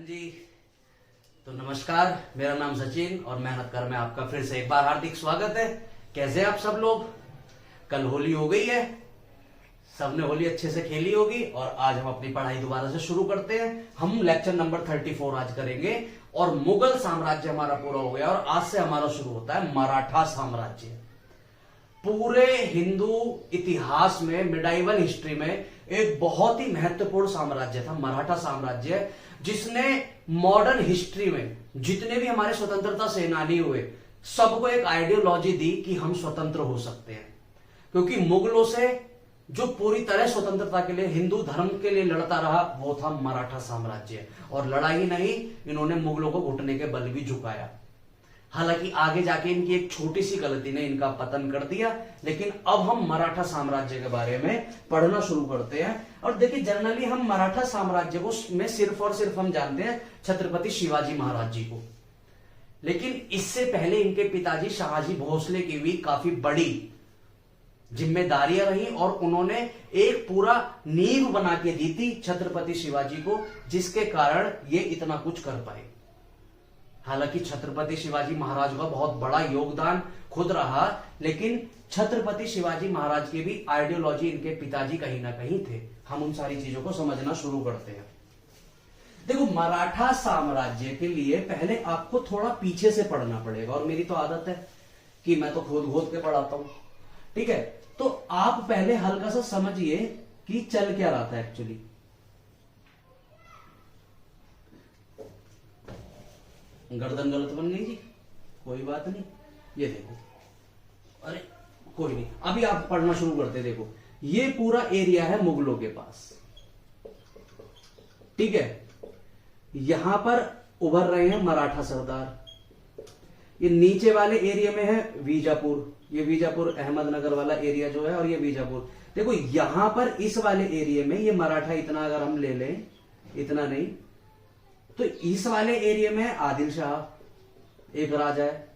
जी, तो नमस्कार। मेरा नाम सचिन और मेहनतकर में आपका फिर से एक बार हार्दिक स्वागत है। कैसे आप सब लोग? कल होली हो गई है, सबने होली अच्छे से खेली होगी और आज हम अपनी पढ़ाई दोबारा से शुरू करते हैं। हम लेक्चर नंबर 34 आज करेंगे और मुगल साम्राज्य हमारा पूरा हो गया और आज से हमारा शुरू होता है मराठा साम्राज्य। पूरे हिंदू इतिहास में, मिडाइवल हिस्ट्री में एक बहुत ही महत्वपूर्ण साम्राज्य था मराठा साम्राज्य, जिसने मॉडर्न हिस्ट्री में जितने भी हमारे स्वतंत्रता सेनानी हुए सबको एक आइडियोलॉजी दी कि हम स्वतंत्र हो सकते हैं। क्योंकि मुगलों से जो पूरी तरह स्वतंत्रता के लिए, हिंदू धर्म के लिए लड़ता रहा वो था मराठा साम्राज्य। और लड़ा ही नहीं, इन्होंने मुगलों को घुटने के बल भी झुकाया। हालांकि आगे जाके इनकी एक छोटी सी गलती ने इनका पतन कर दिया। लेकिन अब हम मराठा साम्राज्य के बारे में पढ़ना शुरू करते हैं। और देखिए, जनरली हम मराठा साम्राज्य को में सिर्फ और सिर्फ हम जानते हैं छत्रपति शिवाजी महाराज जी को। लेकिन इससे पहले इनके पिताजी शाहजी भोसले की भी काफी बड़ी जिम्मेदारियां रही और उन्होंने एक पूरा नींव बना के दी थी छत्रपति शिवाजी को, जिसके कारण ये इतना कुछ कर पाए। हालांकि छत्रपति शिवाजी महाराज का बहुत बड़ा योगदान खुद रहा, लेकिन छत्रपति शिवाजी महाराज की भी आइडियोलॉजी इनके पिताजी कहीं ना कहीं थे। हम उन सारी चीजों को समझना शुरू करते हैं। देखो, मराठा साम्राज्य के लिए पहले आपको थोड़ा पीछे से पढ़ना पड़ेगा और मेरी तो आदत है कि मैं तो खोद खोद के पढ़ाता हूं। ठीक है, तो आप पहले हल्का सा समझिए कि चल क्या रहा था एक्चुअली। गर्दन गलत बन गई जी, कोई बात नहीं। ये देखो, अरे कोई नहीं, अभी आप पढ़ना शुरू करते। देखो, ये पूरा एरिया है मुगलों के पास। ठीक है, यहां पर उभर रहे हैं मराठा सरदार। ये नीचे वाले एरिया में है बीजापुर, ये बीजापुर अहमदनगर वाला एरिया जो है, और ये बीजापुर। देखो, यहां पर इस वाले एरिया में ये मराठा इतना अगर हम ले लें, इतना नहीं, तो इस वाले एरिया में आदिल शाह एक राजा है।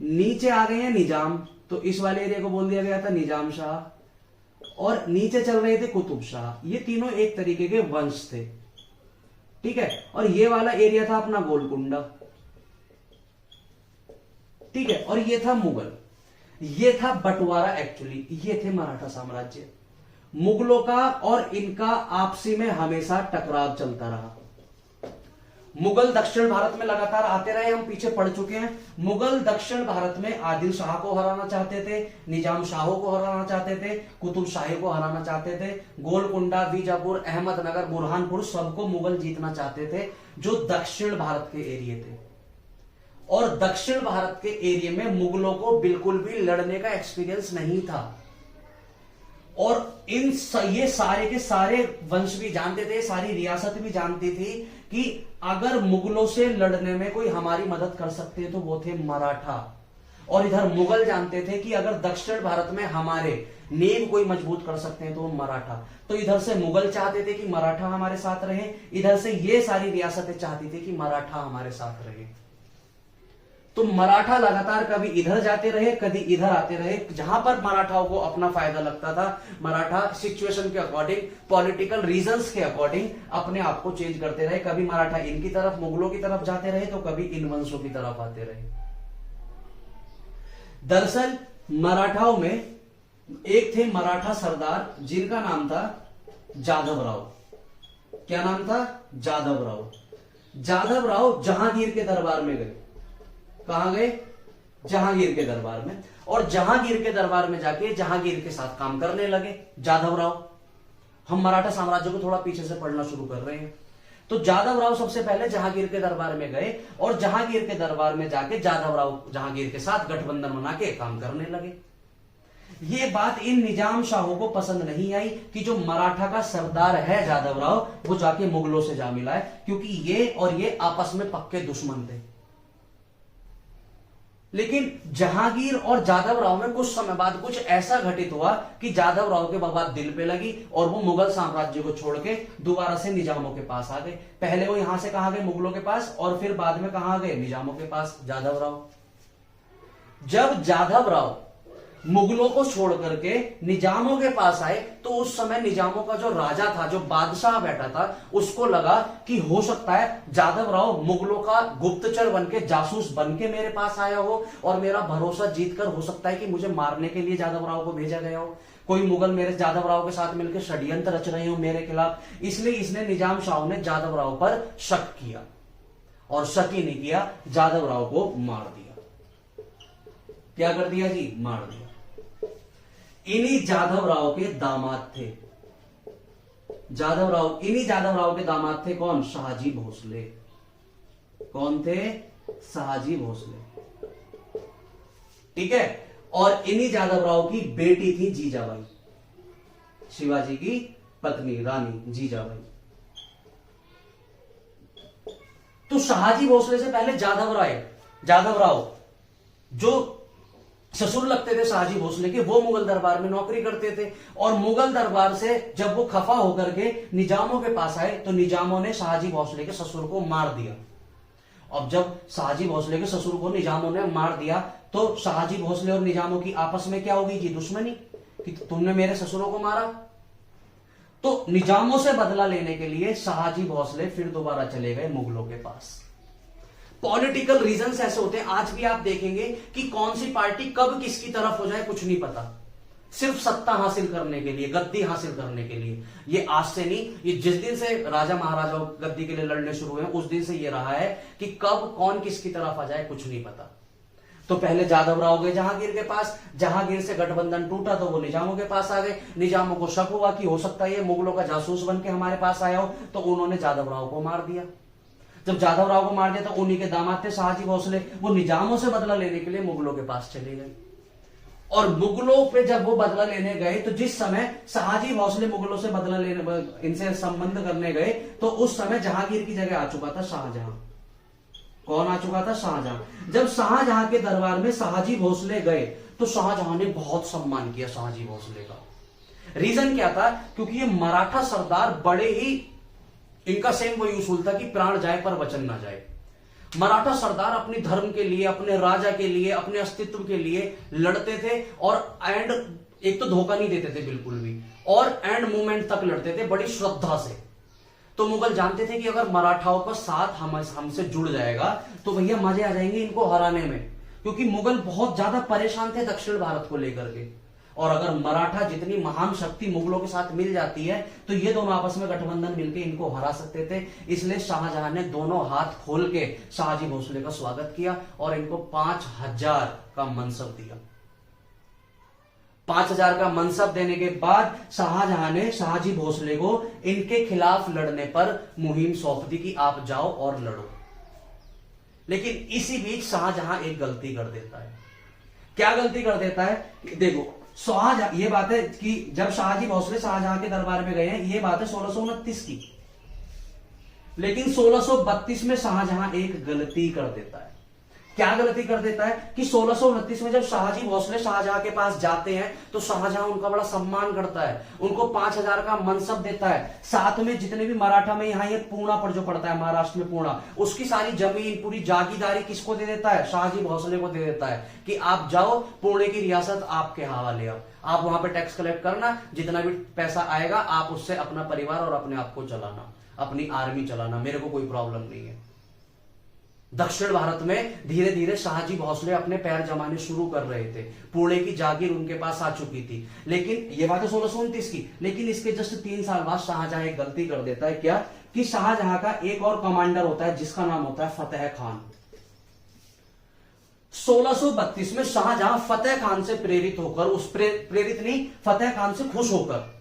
नीचे आ गए हैं निजाम, तो इस वाले एरिया को बोल दिया गया था निजाम शाह। और नीचे चल रहे थे कुतुब शाह। ये तीनों एक तरीके के वंश थे। ठीक है, और ये वाला एरिया था अपना गोलकुंडा। ठीक है, और ये था मुगल, ये था बंटवारा। एक्चुअली ये थे मराठा साम्राज्य। मुगलों का और इनका आपसी में हमेशा टकराव चलता रहा। मुगल दक्षिण भारत में लगातार आते रहे, हम पीछे पढ़ चुके हैं। मुगल दक्षिण भारत में आदिल शाह को हराना चाहते थे, निजाम शाहों को हराना चाहते थे, कुतुब शाही को हराना चाहते थे, गोलकुंडा, बीजापुर, अहमदनगर, बुरहानपुर सबको मुगल जीतना चाहते थे, जो दक्षिण भारत के एरिया थे। और दक्षिण भारत के एरिया में मुगलों को बिल्कुल भी लड़ने का एक्सपीरियंस नहीं था। और ये सारे के सारे वंश भी जानते थे, सारी रियासत भी जानती थी कि अगर मुगलों से लड़ने में कोई हमारी मदद कर सकते तो वो थे मराठा। और इधर मुगल जानते थे कि अगर दक्षिण भारत में हमारे नींव कोई मजबूत कर सकते हैं तो वो मराठा। तो इधर से मुगल चाहते थे कि मराठा हमारे साथ रहे, इधर से ये सारी रियासतें चाहती थी कि मराठा हमारे साथ रहे। तो मराठा लगातार कभी इधर जाते रहे, कभी इधर आते रहे। जहां पर मराठाओं को अपना फायदा लगता था, मराठा सिचुएशन के अकॉर्डिंग, पॉलिटिकल रीजंस के अकॉर्डिंग अपने आप को चेंज करते रहे। कभी मराठा इनकी तरफ, मुगलों की तरफ जाते रहे, तो कभी इन वंशों की तरफ आते रहे। दरअसल मराठाओं में एक थे मराठा सरदार, जिनका नाम था जाधव राव। क्या नाम था? जाधव राव। जाधव राव जहांगीर के दरबार में गए। कहां गए? जहांगीर के दरबार में। और जहांगीर के दरबार में जाके जहांगीर के साथ काम करने लगे जाधव राव। हम मराठा साम्राज्य को थोड़ा पीछे से पढ़ना शुरू कर रहे हैं। तो जाधव राव सबसे पहले जहांगीर के दरबार में गए और जहांगीर के दरबार में जाके जाधव राव जहांगीर के साथ गठबंधन बना के काम करने लगे। ये बात इन निजाम शाहों को पसंद नहीं आई कि जो मराठा का सरदार है जाधव राव, वो जाके मुगलों से जा मिला है, क्योंकि ये और ये आपस में पक्के दुश्मन थे। लेकिन जहांगीर और जाधव राव में कुछ समय बाद कुछ ऐसा घटित हुआ कि जाधव राव के बात दिल पे लगी और वो मुगल साम्राज्य को छोड़ के दोबारा से निजामों के पास आ गए। पहले वो यहां से कहां गए? मुगलों के पास, और फिर बाद में कहां गए? निजामों के पास, जाधव राव। जब जाधव राव मुगलों को छोड़ करके निजामों के पास आए, तो उस समय निजामों का जो राजा था, जो बादशाह बैठा था, उसको लगा कि हो सकता है जादव राव मुगलों का गुप्तचर बनके, जासूस बनके मेरे पास आया हो और मेरा भरोसा जीतकर हो सकता है कि मुझे मारने के लिए जादव राव को भेजा गया हो। कोई मुगल मेरे जादव राव के साथ मिलकर षड्यंत्र रच रहे हो मेरे खिलाफ। इसलिए इसने निजाम शाह ने जादव राव पर शक किया और शक ही नहीं किया, जादव राव को मार दिया। क्या कर दिया जी? मार दिया। इन्हीं जादव राव के दामाद थे, इन्हीं जादव राव के दामाद थे कौन? शाहजी भोसले। कौन थे? शाहजी भोसले। ठीक है। और इन्हीं जादव राव की बेटी थी जीजाबाई, शिवाजी की पत्नी रानी जीजाबाई। तो शाहजी भोसले से पहले जादव राव जो ससुर लगते थे शाहजी भोसले के, वो मुगल दरबार में नौकरी करते थे। और मुगल दरबार से जब वो खफा होकर के निजामों के पास आए, तो निजामों ने शाहजी भोसले के ससुर को मार दिया। अब जब शाहजी भोसले के ससुर को निजामों ने मार दिया, तो शाहजी भोसले और निजामों की आपस में क्या होगी जी? दुश्मनी, कि तुमने मेरे ससुरों को मारा। तो निजामों से बदला लेने के लिए शाहजी भोसले फिर दोबारा चले गए मुगलों के पास। पॉलिटिकल रीजंस ऐसे होते हैं, आज भी आप देखेंगे कि कौन सी पार्टी कब किसकी तरफ हो जाए कुछ नहीं पता, सिर्फ सत्ता हासिल करने के लिए, गद्दी हासिल करने के लिए। ये आज से नहीं, ये जिस दिन से राजा महाराजा गद्दी के लिए लड़ने शुरू हुए उस दिन से ये रहा है कि कब कौन किसकी तरफ आ जाए कुछ नहीं पता। तो पहले जादव राव गए जहांगीर के पास, जहांगीर से गठबंधन टूटा तो वो निजामों के पास आ गए। निजामों को शक हुआ कि हो सकता है ये मुगलों का जासूस बन के हमारे पास आया हो, तो उन्होंने जादव राव को मार दिया। जब जादव राव को मार दिया तो उन्हीं के दामाद थे शाहजी भोसले, वो निजामों से बदला लेने के लिए मुगलों के पास चले गए। और मुगलों पे जब वो बदला लेने गए, तो जिस समय शाहजी भोसले मुगलों से बदला लेने, इनसे संबंध करने गए, तो उस समय जहांगीर की जगह आ चुका था शाहजहां। कौन आ चुका था? शाहजहां। जब शाहजहां के दरबार में शाहजी भोसले गए, तो शाहजहां ने बहुत सम्मान किया शाहजी भोसले का। रीजन क्या था? क्योंकि ये मराठा सरदार बड़े ही, इनका सेम वही उसूल था कि प्राण जाए पर वचन ना जाए। मराठा सरदार अपने धर्म के लिए, अपने राजा के लिए, अपने अस्तित्व के लिए लड़ते थे, और एंड एक तो धोखा नहीं देते थे बिल्कुल भी, और एंड मोमेंट तक लड़ते थे बड़ी श्रद्धा से। तो मुगल जानते थे कि अगर मराठाओं का साथ हमसे जुड़ जाएगा तो भैया मजे आ जाएंगे इनको हराने में, क्योंकि मुगल बहुत ज्यादा परेशान थे दक्षिण भारत को लेकर के। और अगर मराठा जितनी महान शक्ति मुगलों के साथ मिल जाती है, तो ये दोनों आपस में गठबंधन मिलकर इनको हरा सकते थे। इसलिए शाहजहां ने दोनों हाथ खोल के शाहजी भोसले का स्वागत किया और इनको 5000 का मनसब दिया। 5000 का मनसब देने के बाद शाहजहां ने शाहजी भोसले को इनके खिलाफ लड़ने पर मुहिम सौंप दी कि आप जाओ और लड़ो। लेकिन इसी बीच शाहजहां एक गलती कर देता है। क्या गलती कर देता है? देखो, शाहजहां, ये बात है कि जब शाहजी भोसले शाहजहां के दरबार में गए हैं, ये बात है 1629 की। लेकिन 1632 में शाहजहां एक गलती कर देता है। क्या गलती कर देता है कि 1629 में जब शाहजी भोसले शाहजहां के पास जाते हैं, तो शाहजहां उनका बड़ा सम्मान करता है, उनको 5000 का मनसब देता है। साथ में जितने भी मराठा में, यहाँ ये पूर्णा पर जो पड़ता है महाराष्ट्र में पूर्णा, उसकी सारी जमीन, पूरी जागीरदारी किसको दे देता है? शाहजी भोसले को दे देता है कि आप जाओ, पुणे की रियासत आपके हवाले, आप वहां पे टैक्स कलेक्ट करना, जितना भी पैसा आएगा आप उससे अपना परिवार और अपने आप को चलाना, अपनी आर्मी चलाना, मेरे को कोई प्रॉब्लम नहीं है। दक्षिण भारत में धीरे धीरे शाहजी भोसले अपने पैर जमाने शुरू कर रहे थे, पुणे की जागीर उनके पास आ चुकी थी। लेकिन ये बात है 1629 की। लेकिन इसके जस्ट 3 साल बाद शाहजहां एक गलती कर देता है। क्या? कि शाहजहां का एक और कमांडर होता है जिसका नाम होता है फतेह खान। 1632 में शाहजहां फतेह खान से प्रेरित होकर, प्रेरित नहीं, फतेह खान से खुश होकर,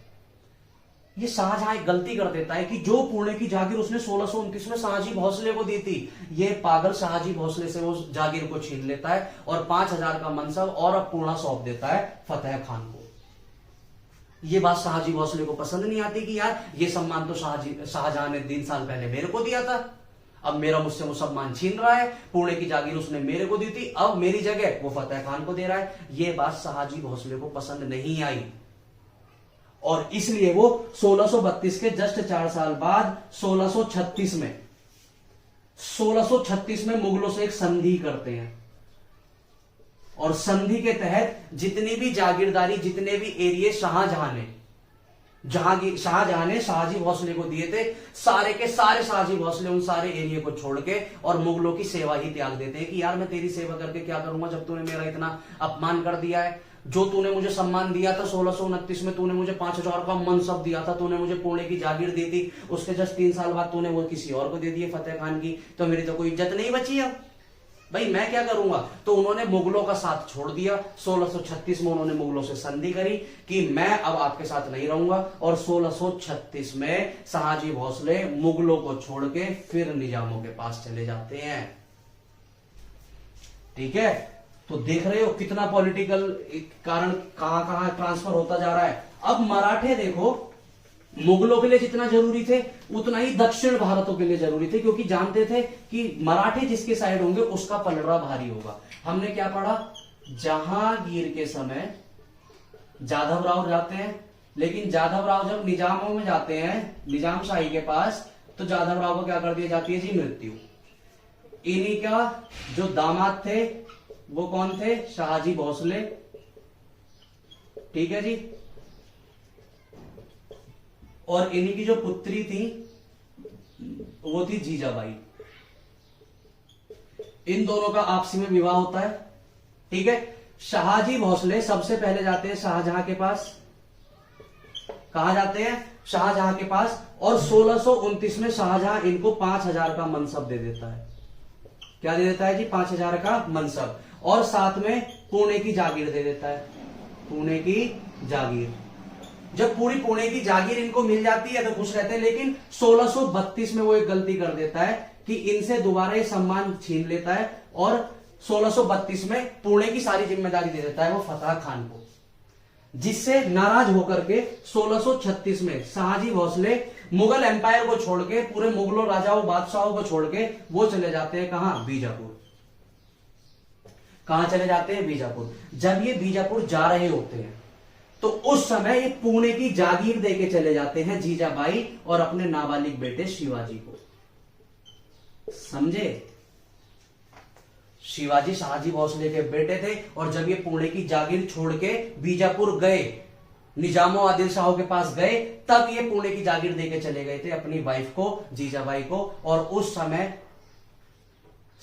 ये शाहजहां एक गलती कर देता है कि जो पुणे की जागीर उसने 1629 में शाहजी भोसले को दी थी, ये पागल शाहजी भोसले से वो जागीर को छीन लेता है और 5000 का मनसब और अब पूर्णा सौंप देता है फतेह खान को। ये बात शाहजी भोसले को पसंद नहीं आती कि यार ये सम्मान तो शाहजहां ने 3 साल पहले मेरे को दिया था, अब मेरा मुझसे वो सम्मान छीन रहा है। पुणे की जागीर उसने मेरे को दी थी, अब मेरी जगह वो फतेह खान को दे रहा है। ये बात शाहजी भोसले को पसंद नहीं आई और इसलिए वो 1632 के जस्ट 4 साल बाद 1636 में मुगलों से एक संधि करते हैं। और संधि के तहत जितनी भी जागीरदारी, जितने भी एरिया शाहजहां ने शाहजी भोसले को दिए थे, सारे के सारे शाहजी भोसले उन सारे एरिया को छोड़ के और मुगलों की सेवा ही त्याग देते हैं कि यार मैं तेरी सेवा करके क्या करूंगा जब तूने मेरा इतना अपमान कर दिया है। जो तूने मुझे सम्मान दिया था 1629 में, तूने मुझे 5000 का मनसब दिया था, तूने मुझे पुणे की जागीर दी थी, उसके जस्ट 3 साल बाद तूने वो किसी और को दे दिए, फतेह खान की, तो मेरी तो कोई इज्जत नहीं बची अब भाई, मैं क्या करूंगा। तो उन्होंने मुगलों का साथ छोड़ दिया। 1636 में उन्होंने मुगलों से संधि करी कि मैं अब आपके साथ नहीं रहूंगा, और 1636 में शाहजी भोसले मुगलों को छोड़ के फिर निजामों के पास चले जाते हैं। ठीक है, तो देख रहे हो कितना पॉलिटिकल कारण कहां कहां ट्रांसफर होता जा रहा है। अब मराठे देखो, मुगलों के लिए जितना जरूरी थे उतना ही दक्षिण भारतों के लिए जरूरी थे, क्योंकि जानते थे कि मराठे जिसके साइड होंगे उसका पलड़ा भारी होगा। हमने क्या पढ़ा, जहांगीर के समय जाधव राव जाते हैं, लेकिन जाधव राव जब निजामों में जाते हैं, निजाम शाही के पास, तो जाधव राव को क्या कर दिया जाती है जी, मृत्यु। इन्हीं का जो दामाद थे वो कौन थे, शाहजी भोसले। ठीक है जी, और इन्हीं की जो पुत्री थी वो थी जीजाबाई। इन दोनों का आपसी में विवाह होता है। ठीक है, शाहजी भोसले सबसे पहले जाते हैं शाहजहां के पास। कहा जाते हैं, शाहजहां के पास, और 1629 में शाहजहां इनको 5000 का मनसब दे देता है। क्या दे देता है जी, 5000 का मनसब, और साथ में पुणे की जागीर दे देता है। पुणे की जागीर, जब पूरी पुणे की जागीर इनको मिल जाती है तो खुश रहते हैं, लेकिन 1632 में वो एक गलती कर देता है कि इनसे दोबारा ये सम्मान छीन लेता है, और 1632 में पुणे की सारी जिम्मेदारी दे देता है वो फतेह खान को, जिससे नाराज होकर के 1636 में शाहजी भोसले मुगल एम्पायर को छोड़ के, पूरे मुगलों राजाओं बादशाहों को छोड़ के वो चले जाते हैं कहां, बीजापुर। कहां चले जाते हैं, बीजापुर। जब ये बीजापुर जा रहे होते हैं तो उस समय ये पुणे की जागीर देके चले जाते हैं जीजाबाई और अपने नाबालिग बेटे शिवाजी को। समझे, शिवाजी शाहजी भोसले के बेटे थे, और जब ये पुणे की जागीर छोड़ के बीजापुर गए, निजामों आदिल शाहों के पास गए, तब ये पुणे की जागीर देके चले गए थे अपनी वाइफ को, जीजाबाई को। और उस समय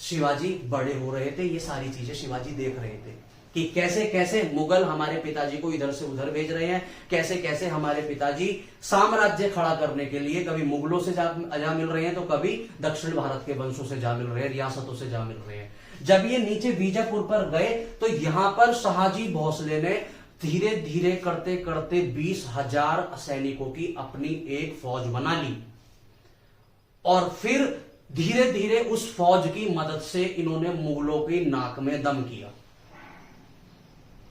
शिवाजी बड़े हो रहे थे, ये सारी चीजें शिवाजी देख रहे थे कि कैसे कैसे मुगल हमारे पिताजी को इधर से उधर भेज रहे हैं, कैसे कैसे हमारे पिताजी साम्राज्य खड़ा करने के लिए कभी मुगलों से जा मिल रहे हैं, तो कभी दक्षिण भारत के वंशों से जा मिल रहे हैं, रियासतों से जा मिल रहे हैं। जब ये नीचे बीजापुर पर गए तो यहां पर शाहजी भोसले ने धीरे धीरे करते करते 20,000 सैनिकों की अपनी एक फौज बना ली, और फिर धीरे धीरे उस फौज की मदद से इन्होंने मुगलों की नाक में दम किया।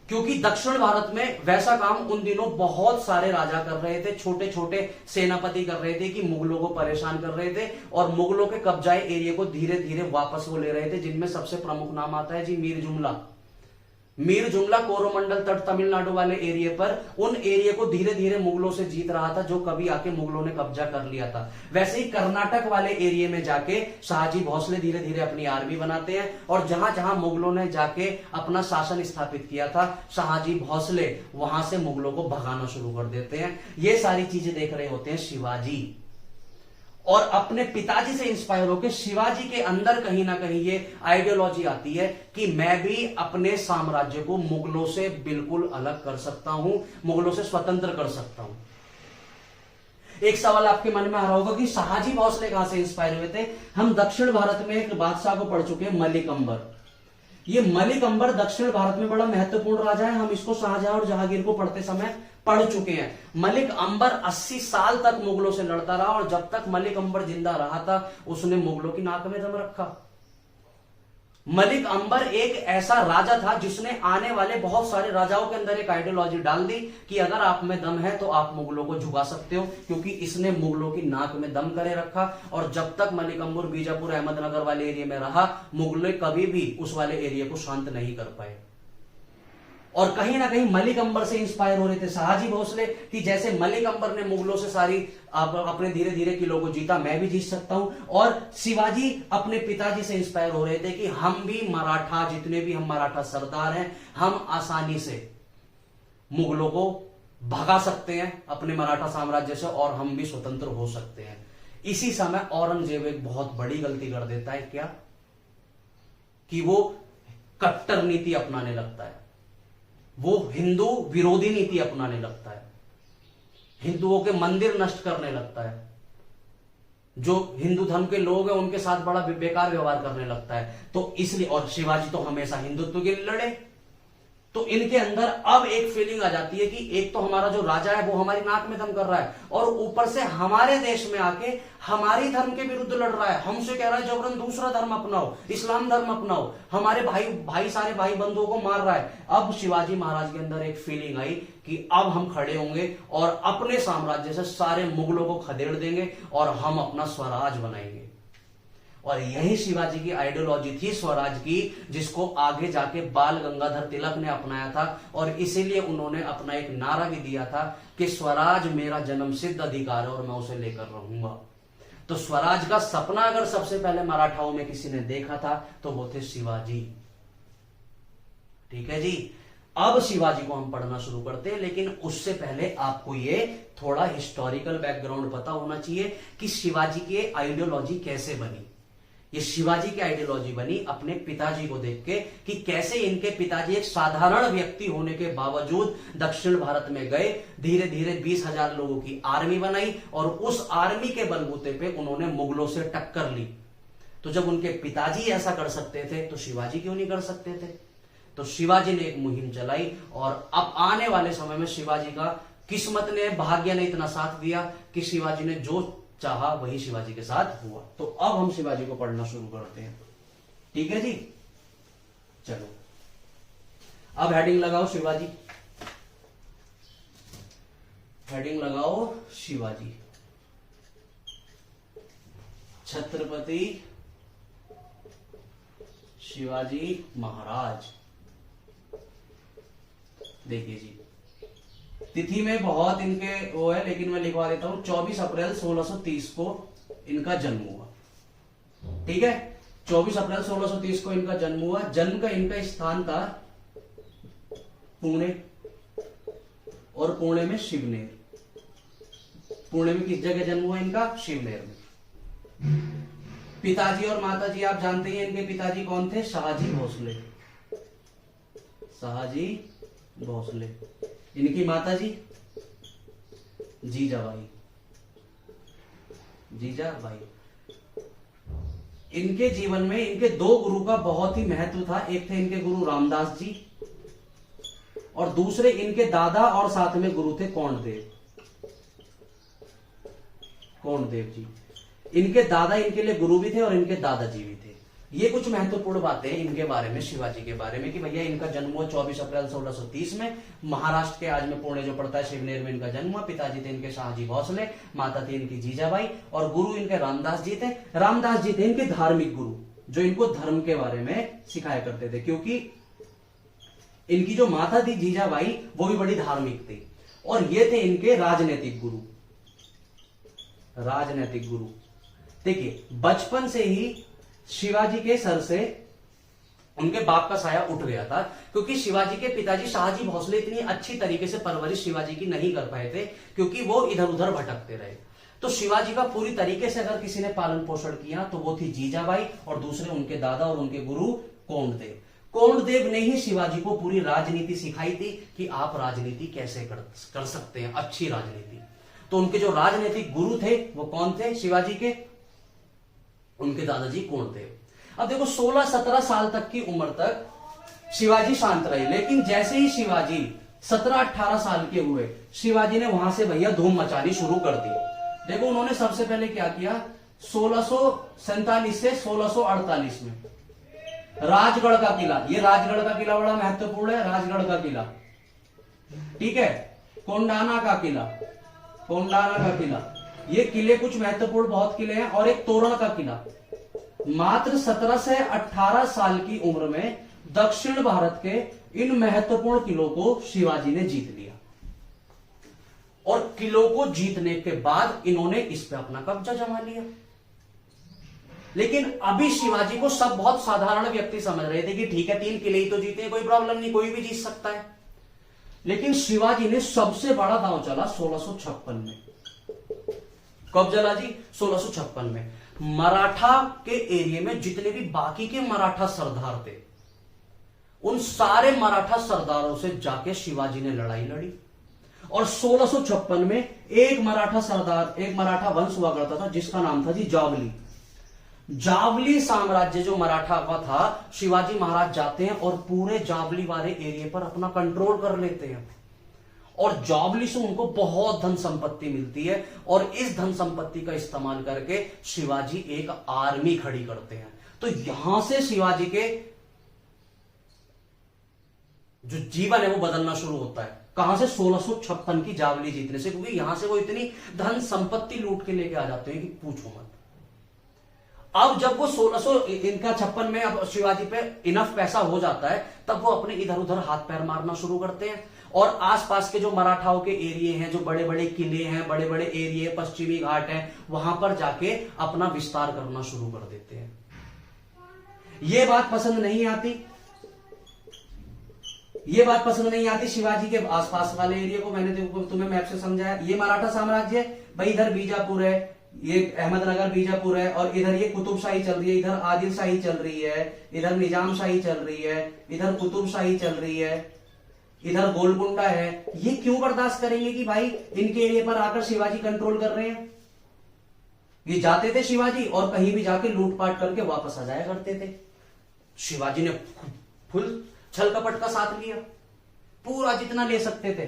क्योंकि दक्षिण भारत में वैसा काम उन दिनों बहुत सारे राजा कर रहे थे, छोटे छोटे सेनापति कर रहे थे कि मुगलों को परेशान कर रहे थे, और मुगलों के कब्जाए एरिया को धीरे धीरे वापस वो ले रहे थे, जिनमें सबसे प्रमुख नाम आता है जी मीर जुमला। मीर जुमला कोरोमंडल तट तमिलनाडु वाले एरिया पर, उन एरिया को धीरे धीरे मुगलों से जीत रहा था, जो कभी आके मुगलों ने कब्जा कर लिया था। वैसे ही कर्नाटक वाले एरिया में जाके शाहजी भोसले धीरे धीरे अपनी आर्मी बनाते हैं, और जहां जहां मुगलों ने जाके अपना शासन स्थापित किया था, शाहजी भोसले वहां से मुगलों को भगाना शुरू कर देते हैं। ये सारी चीजें देख रहे होते हैं शिवाजी, और अपने पिताजी से इंस्पायर होकर शिवाजी के अंदर कहीं ना कहीं ये आइडियोलॉजी आती है कि मैं भी अपने साम्राज्य को मुगलों से बिल्कुल अलग कर सकता हूं, मुगलों से स्वतंत्र कर सकता हूं। एक सवाल आपके मन में आ रहा होगा कि शाहजी भोसले कहां से इंस्पायर हुए थे। हम दक्षिण भारत में एक बादशाह को पढ़ चुके हैं, मलिक अंबर। ये मलिक अंबर दक्षिण भारत में बड़ा महत्वपूर्ण राजा है, हम इसको शाहजहां और जहांगीर को पढ़ते समय पढ़ चुके हैं। मलिक अंबर 80 साल तक मुगलों से लड़ता रहा, और जब तक मलिक अंबर जिंदा रहा था उसने मुगलों की नाक में दम रखा। मलिक अंबर एक ऐसा राजा था जिसने आने वाले बहुत सारे राजाओं के अंदर एक आइडियोलॉजी डाल दी कि अगर आप में दम है तो आप मुगलों को झुका सकते हो, क्योंकि इसने मुगलों की नाक में दम करे रखा। और जब तक मलिक अंबर बीजापुर अहमदनगर वाले एरिया में रहा, मुगल कभी भी उस वाले एरिया को शांत नहीं कर पाए। और कहीं ना कहीं मलिक अंबर से इंस्पायर हो रहे थे शहाजी भोसले कि जैसे मलिक अंबर ने मुगलों से सारी अपने धीरे धीरे किलों को जीता, मैं भी जीत सकता हूं। और शिवाजी अपने पिताजी से इंस्पायर हो रहे थे कि हम भी मराठा, जितने भी हम मराठा सरदार हैं, हम आसानी से मुगलों को भगा सकते हैं अपने मराठा साम्राज्य से और हम भी स्वतंत्र हो सकते हैं। इसी समय औरंगजेब एक बहुत बड़ी गलती कर देता है, क्या कि वो कट्टर नीति अपनाने लगता है, वो हिंदू विरोधी नीति अपनाने लगता है, हिंदुओं के मंदिर नष्ट करने लगता है, जो हिंदू धर्म के लोग हैं उनके साथ बड़ा बेकार व्यवहार करने लगता है। तो इसलिए, और शिवाजी तो हमेशा हिंदुत्व के लिए लड़े, तो इनके अंदर अब एक फीलिंग आ जाती है कि एक तो हमारा जो राजा है वो हमारी नाक में दम कर रहा है और ऊपर से हमारे देश में आके हमारी धर्म के विरुद्ध लड़ रहा है, हमसे कह रहा है जबरन दूसरा धर्म अपनाओ, इस्लाम धर्म अपनाओ, हमारे भाई सारे भाई बंधुओं को मार रहा है। अब शिवाजी महाराज के अंदर एक फीलिंग आई कि अब हम खड़े होंगे और अपने साम्राज्य से सारे मुगलों को खदेड़ देंगे और हम अपना स्वराज बनाएंगे। और यही शिवाजी की आइडियोलॉजी थी स्वराज की, जिसको आगे जाके बाल गंगाधर तिलक ने अपनाया था। और इसीलिए उन्होंने अपना एक नारा भी दिया था कि स्वराज मेरा जन्म सिद्ध अधिकार है और मैं उसे लेकर रहूंगा। तो स्वराज का सपना अगर सबसे पहले मराठाओं में किसी ने देखा था तो वो थे शिवाजी। ठीक है जी, अब शिवाजी को हम पढ़ना शुरू करते हैं, लेकिन उससे पहले आपको ये थोड़ा हिस्टोरिकल बैकग्राउंड पता होना चाहिए कि शिवाजी की आइडियोलॉजी कैसे बनी। ये शिवाजी की आइडियोलॉजी बनी अपने पिताजी को देख के कि कैसे इनके पिताजी एक साधारण व्यक्ति होने के बावजूद दक्षिण भारत में गए, धीरे धीरे 20,000 लोगों की आर्मी बनाई और उस आर्मी के बलबूते पे उन्होंने मुगलों से टक्कर ली। तो जब उनके पिताजी ऐसा कर सकते थे तो शिवाजी क्यों नहीं कर सकते थे? तो शिवाजी ने एक मुहिम चलाई और अब आने वाले समय में शिवाजी का किस्मत ने, भाग्य ने इतना साथ दिया कि शिवाजी ने जो चाहा वही शिवाजी के साथ हुआ। तो अब हम शिवाजी को पढ़ना शुरू करते हैं। ठीक है जी, चलो अब हेडिंग लगाओ शिवाजी, हेडिंग लगाओ शिवाजी। छत्रपति शिवाजी महाराज। देखिए जी, तिथि में बहुत इनके वो है, लेकिन मैं लिखवा देता हूं 24 अप्रैल 1630 को इनका जन्म हुआ। ठीक है, 24 अप्रैल 1630 को इनका जन्म हुआ। जन्म का इनका स्थान था पुणे, और पुणे में शिवनेर। पुणे में किस जगह जन्म हुआ इनका? शिवनेर में। पिताजी और माताजी आप जानते हैं, इनके पिताजी कौन थे? शहाजी भोसले। शहाजी भोसले। इनकी माताजी जीजाबाई। जीजाबाई। इनके जीवन में इनके दो गुरु का बहुत ही महत्व था। एक थे इनके गुरु रामदास जी और दूसरे इनके दादा और साथ में गुरु थे कोंडदेव। कोंडदेव जी, इनके दादा इनके लिए गुरु भी थे और इनके दादाजी भी थे। ये कुछ महत्वपूर्ण बातें इनके बारे में, शिवाजी के बारे में, कि भैया इनका जन्म हुआ 24 अप्रैल 1630 में महाराष्ट्र के आज में पुणे जो पड़ता है शिवनेर में इनका जन्म हुआ। पिताजी थे इनके शहाजी भोसले, माता थी इनकी जीजाबाई और गुरु इनके रामदास जी थे। रामदास जी थे इनके धार्मिक गुरु, जो इनको धर्म के बारे में सिखाया करते थे, क्योंकि इनकी जो माता थी जीजाबाई वो भी बड़ी धार्मिक थी। और ये थे इनके राजनीतिक गुरु। राजनीतिक गुरु। देखिए, बचपन से ही शिवाजी के सर से उनके बाप का साया उठ गया था, क्योंकि शिवाजी के पिताजी शहाजी भोसले इतनी अच्छी तरीके से परवरिश शिवाजी की नहीं कर पाए थे, क्योंकि वो इधर उधर भटकते रहे। तो शिवाजी का पूरी तरीके से अगर किसी ने पालन पोषण किया तो वो थी जीजाबाई और दूसरे उनके दादा और उनके गुरु कोंडदेव। कोंडदेव ने ही शिवाजी को पूरी राजनीति सिखाई थी कि आप राजनीति कैसे कर सकते हैं, अच्छी राजनीति। तो उनके जो राजनीतिक गुरु थे वो कौन थे शिवाजी के? उनके दादाजी कोंडदेव। अब देखो, 16-17 साल तक की उम्र तक शिवाजी शांत रहे, लेकिन जैसे ही शिवाजी 17-18 साल के हुए, शिवाजी ने वहां से भैया धूम मचानी शुरू कर दी। देखो, उन्होंने सबसे पहले क्या किया, 1647 से 1648 में राजगढ़ का किला, ये राजगढ़ का किला बड़ा महत्वपूर्ण है, राजगढ़ का किला, ठीक है, कोंडाना का किला, कोंडाना का किला, ये किले कुछ महत्वपूर्ण बहुत किले हैं, और एक तोरण का किला। मात्र 17 से 18 साल की उम्र में दक्षिण भारत के इन महत्वपूर्ण किलों को शिवाजी ने जीत लिया और किलों को जीतने के बाद इन्होंने इस पे अपना कब्जा जमा लिया। लेकिन अभी शिवाजी को सब बहुत साधारण व्यक्ति समझ रहे थे कि ठीक है 3 किले ही तो जीते हैं, कोई प्रॉब्लम नहीं, कोई भी जीत सकता है। लेकिन शिवाजी ने सबसे बड़ा दांव चला 1656 में। कब चला जी? 1656 में। मराठा के एरिया में जितने भी बाकी के मराठा सरदार थे, उन सारे मराठा सरदारों से जाके शिवाजी ने लड़ाई लड़ी और 1656 में एक मराठा सरदार, एक मराठा वंश हुआ करता था जिसका नाम था जी जावली। जावली साम्राज्य जो मराठा का था, शिवाजी महाराज जाते हैं और पूरे जावली वाले एरिया पर अपना कंट्रोल कर लेते हैं और जावली से उनको बहुत धन संपत्ति मिलती है और इस धन संपत्ति का इस्तेमाल करके शिवाजी एक आर्मी खड़ी करते हैं। तो यहां से शिवाजी के जो जीवन है वो बदलना शुरू होता है। कहां से? 1656 की जावली जीतने से, क्योंकि यहां से वो इतनी धन संपत्ति लूट के लेके आ जाते हैं कि पूछो मत। अब जब वो 1656 में अब शिवाजी पे इनफ पैसा हो जाता है, तब वो अपने इधर उधर हाथ पैर मारना शुरू करते हैं और आसपास के जो मराठाओं के एरिए हैं, जो बड़े बड़े किले हैं, बड़े बड़े एरिए, पश्चिमी घाट हैं, वहां पर जाके अपना विस्तार करना शुरू कर देते हैं। ये बात पसंद नहीं आती, ये बात पसंद नहीं आती शिवाजी के आसपास वाले एरिया को। मैंने तुम्हें मैप से समझाया, ये मराठा साम्राज्य भाई, इधर बीजापुर है, ये अहमदनगर बीजापुर है और इधर ये कुतुबशाही चल रही है, इधर आदिल शाही चल रही है, इधर निजाम शाही चल रही है, इधर कुतुबशाही चल रही है, इधर गोलकुंडा है। ये क्यों बर्दाश्त करेंगे कि भाई इनके एरिया पर आकर शिवाजी कंट्रोल कर रहे हैं? ये जाते थे शिवाजी और कहीं भी जाके लूटपाट करके वापस आ जाया करते थे। शिवाजी ने फुल छल कपट का साथ लिया, पूरा जितना ले सकते थे।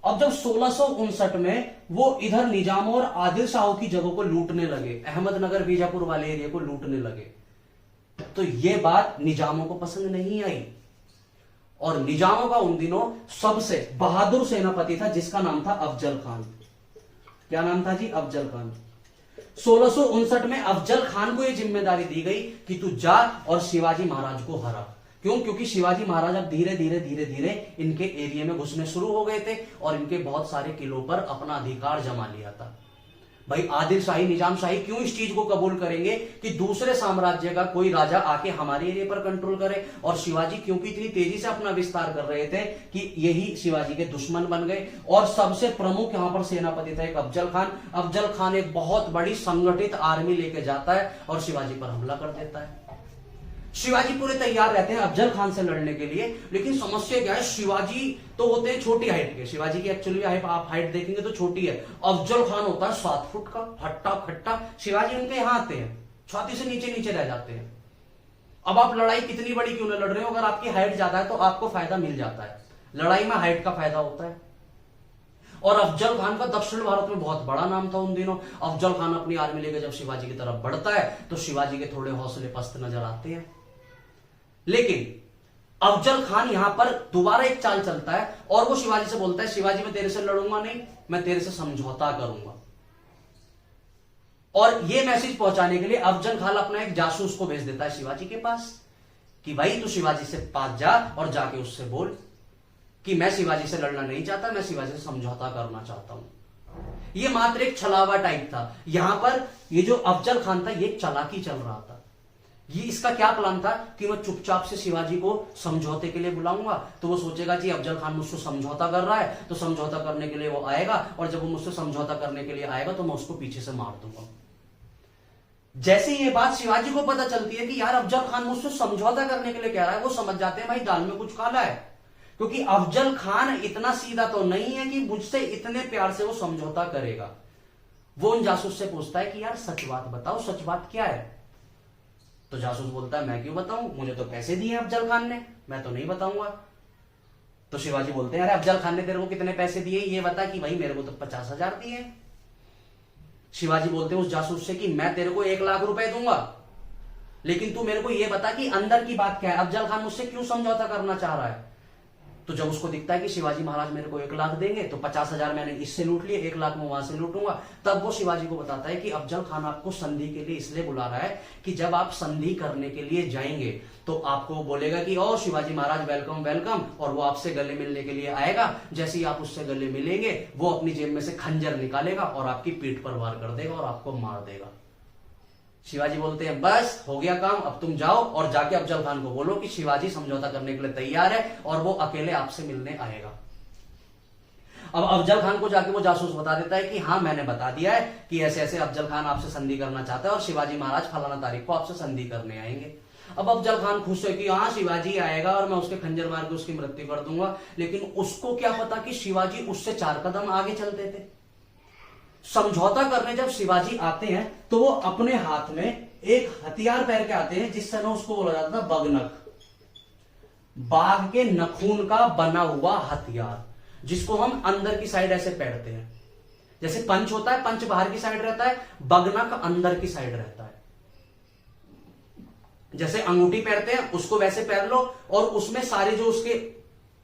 अब जब 1659 में वो इधर निजाम और आदिल शाहों की जगहों को लूटने लगे, अहमदनगर बीजापुर वाले एरिया को लूटने लगे, तो ये बात निजामों को पसंद नहीं आई और निजामों का उन दिनों सबसे बहादुर सेनापति था जिसका नाम था अफजल खान। क्या नाम था जी? अफजल खान। 1659 में अफजल खान को यह जिम्मेदारी दी गई कि तू जा और शिवाजी महाराज को हरा। क्यों? क्योंकि शिवाजी महाराज अब धीरे धीरे धीरे धीरे इनके एरिया में घुसने शुरू हो गए थे और इनके बहुत सारे किलों पर अपना अधिकार जमा लिया था। भाई आदिल शाही, निजाम शाही क्यों इस चीज को कबूल करेंगे कि दूसरे साम्राज्य का कोई राजा आके हमारे एरिया पर कंट्रोल करे? और शिवाजी क्योंकि इतनी तेजी से अपना विस्तार कर रहे थे कि यही शिवाजी के दुश्मन बन गए। और सबसे प्रमुख यहां पर सेनापति था एक अफजल खान। अफजल खान एक बहुत बड़ी संगठित आर्मी लेके जाता है और शिवाजी पर हमला कर देता है। शिवाजी पूरे तैयार रहते हैं अफजल खान से लड़ने के लिए, लेकिन समस्या क्या है? शिवाजी तो होते हैं छोटी हाइट के, शिवाजी की एक्चुअली आप हाइट देखेंगे तो छोटी है। अफजल खान होता है 7 फुट का, हट्टा खट्टा। शिवाजी उनके यहां आते हैं, छाती से नीचे नीचे रह जाते हैं। अब आप लड़ाई कितनी बड़ी क्यों न लड़ रहे हो, अगर आपकी हाइट ज्यादा है तो आपको फायदा मिल जाता है। लड़ाई में हाइट का फायदा होता है। और अफजल खान का दक्षिण भारत में बहुत बड़ा नाम था उन दिनों। अफजल खान अपनी आर्मी लेकर जब शिवाजी की तरफ बढ़ता है तो शिवाजी के थोड़े हौसले पस्त नजर आते हैं। लेकिन अफजल खान यहां पर दोबारा एक चाल चलता है और वो शिवाजी से बोलता है, शिवाजी मैं तेरे से लड़ूंगा नहीं, मैं तेरे से समझौता करूंगा। और ये मैसेज पहुंचाने के लिए अफजल खान अपना एक जासूस को भेज देता है शिवाजी के पास कि भाई तू शिवाजी से पास जा और जाके उससे बोल कि मैं शिवाजी से लड़ना नहीं चाहता, मैं शिवाजी से समझौता करना चाहता हूं। ये मात्र एक छलावा टाइप था। यहां पर ये जो अफजल खान था ये चालाकी चल रहा था। ये इसका क्या प्लान था कि मैं चुपचाप से शिवाजी को समझौते के लिए बुलाऊंगा, तो वो सोचेगा कि अफजल खान मुझसे समझौता कर रहा है, तो समझौता करने के लिए वो आएगा और जब वो मुझसे समझौता करने के लिए आएगा तो मैं उसको पीछे से मार दूंगा। जैसे ये बात शिवाजी को पता चलती है कि यार अफजल खान मुझसे समझौता करने के लिए कह रहा है, वो समझ जाते हैं भाई दाल में कुछ काला है, क्योंकि अफजल खान इतना सीधा तो नहीं है कि मुझसे इतने प्यार से वो समझौता करेगा। वो उन जासूस से पूछता है कि यार सच बात बताओ, सच बात क्या है? तो जासूस बोलता है मैं क्यों बताऊं, मुझे तो पैसे दिए अफजल खान ने, मैं तो नहीं बताऊंगा। तो शिवाजी बोलते हैं अरे अफजल खान ने तेरे को कितने पैसे दिए ये बता। कि भाई मेरे को तो 50,000 दिए। शिवाजी बोलते हैं उस जासूस से कि मैं तेरे को 1 लाख रुपए दूंगा, लेकिन तू मेरे को ये बता कि अंदर की बात क्या है, अफजल खान मुझसे क्यों समझौता करना चाह रहा है? तो जब उसको दिखता है कि शिवाजी महाराज मेरे को 1 लाख देंगे, तो 50,000 मैंने इससे लूट लिए, 1 लाख मैं वहां से लूटूंगा, तब वो शिवाजी को बताता है कि अफजल खान आपको संधि के लिए इसलिए बुला रहा है कि जब आप संधि करने के लिए जाएंगे तो आपको बोलेगा कि ओ शिवाजी महाराज वेलकम वेलकम, और वो आपसे गले मिलने के लिए आएगा। जैसे ही आप उससे गले मिलेंगे, वो अपनी जेब में से खंजर निकालेगा और आपकी पीठ पर वार कर देगा और आपको मार देगा। शिवाजी बोलते हैं बस हो गया काम, अब तुम जाओ और जाके अफजल खान को बोलो कि शिवाजी समझौता करने के लिए तैयार है और वो अकेले आपसे मिलने आएगा। अब अफजल खान को जाके वो जासूस बता देता है कि हाँ मैंने बता दिया है कि ऐसे ऐसे अफजल खान आपसे संधि करना चाहता है और शिवाजी महाराज फलाना तारीख को आपसे संधि करने आएंगे। अब अफजल खान खुश है कि हाँ शिवाजी आएगा और मैं उसके खंजर मार के उसकी मृत्यु कर दूंगा, लेकिन उसको क्या पता कि शिवाजी उससे 4 कदम आगे चलते थे। समझौता करने जब शिवाजी आते हैं तो वो अपने हाथ में एक हथियार पहन के आते हैं जिस समय उसको बोला जाता था बगनक, बाघ के नखून का बना हुआ हथियार, जिसको हम अंदर की साइड ऐसे पहनते हैं। जैसे पंच होता है, पंच बाहर की साइड रहता है, बगनक अंदर की साइड रहता है। जैसे अंगूठी पहनते हैं उसको वैसे पहन लो, और उसमें सारे जो उसके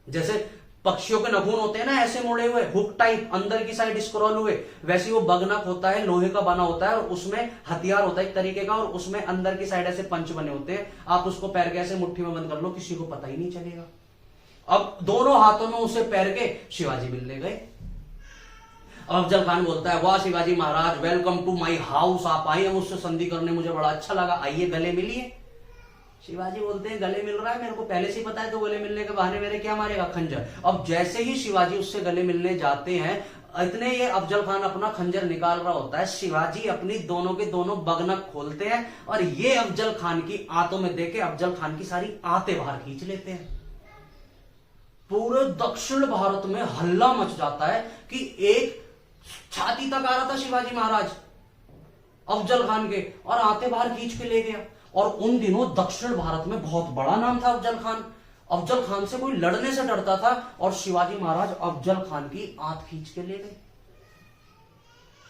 जैसे पक्षियों के नखून होते हैं ना ऐसे मुड़े हुए हुक टाइप अंदर की साइड स्क्रॉल हुए, वैसे वो बगनक होता है, लोहे का बना होता है और उसमें हथियार होता है एक तरीके का, और उसमें अंदर की साइड ऐसे पंच बने होते हैं। आप उसको पैर के ऐसे मुट्ठी में बंद कर लो, किसी को पता ही नहीं चलेगा। अब दोनों हाथों में उसे पैर के शिवाजी मिलने गए। अफजल खान बोलता है वाह Shivaji Maharaj welcome to my house, आप आए हैं मुझसे संधि करने, मुझे बड़ा अच्छा लगा, आइए गले मिलिए। शिवाजी बोलते हैं गले मिल रहा है, मेरे को पहले से ही पता है, तो गले मिलने के बहाने मेरे क्या मारेगा, खंजर। अब जैसे ही शिवाजी उससे गले मिलने जाते हैं, इतने ये अफजल खान अपना खंजर निकाल रहा होता है, शिवाजी अपनी दोनों के दोनों बगनक खोलते हैं और ये अफजल खान की आंतों में देके अफजल खान की सारी आंतें बाहर खींच लेते हैं। पूरे दक्षिण भारत में हल्ला मच जाता है कि एक छाती तक आ रहा था शिवाजी महाराज अफजल खान के, और आंतें बाहर खींच के ले गया। और उन दिनों दक्षिण भारत में बहुत बड़ा नाम था अफजल खान। अफजल खान से कोई लड़ने से डरता था, और शिवाजी महाराज अफजल खान की आंत खींच के ले गए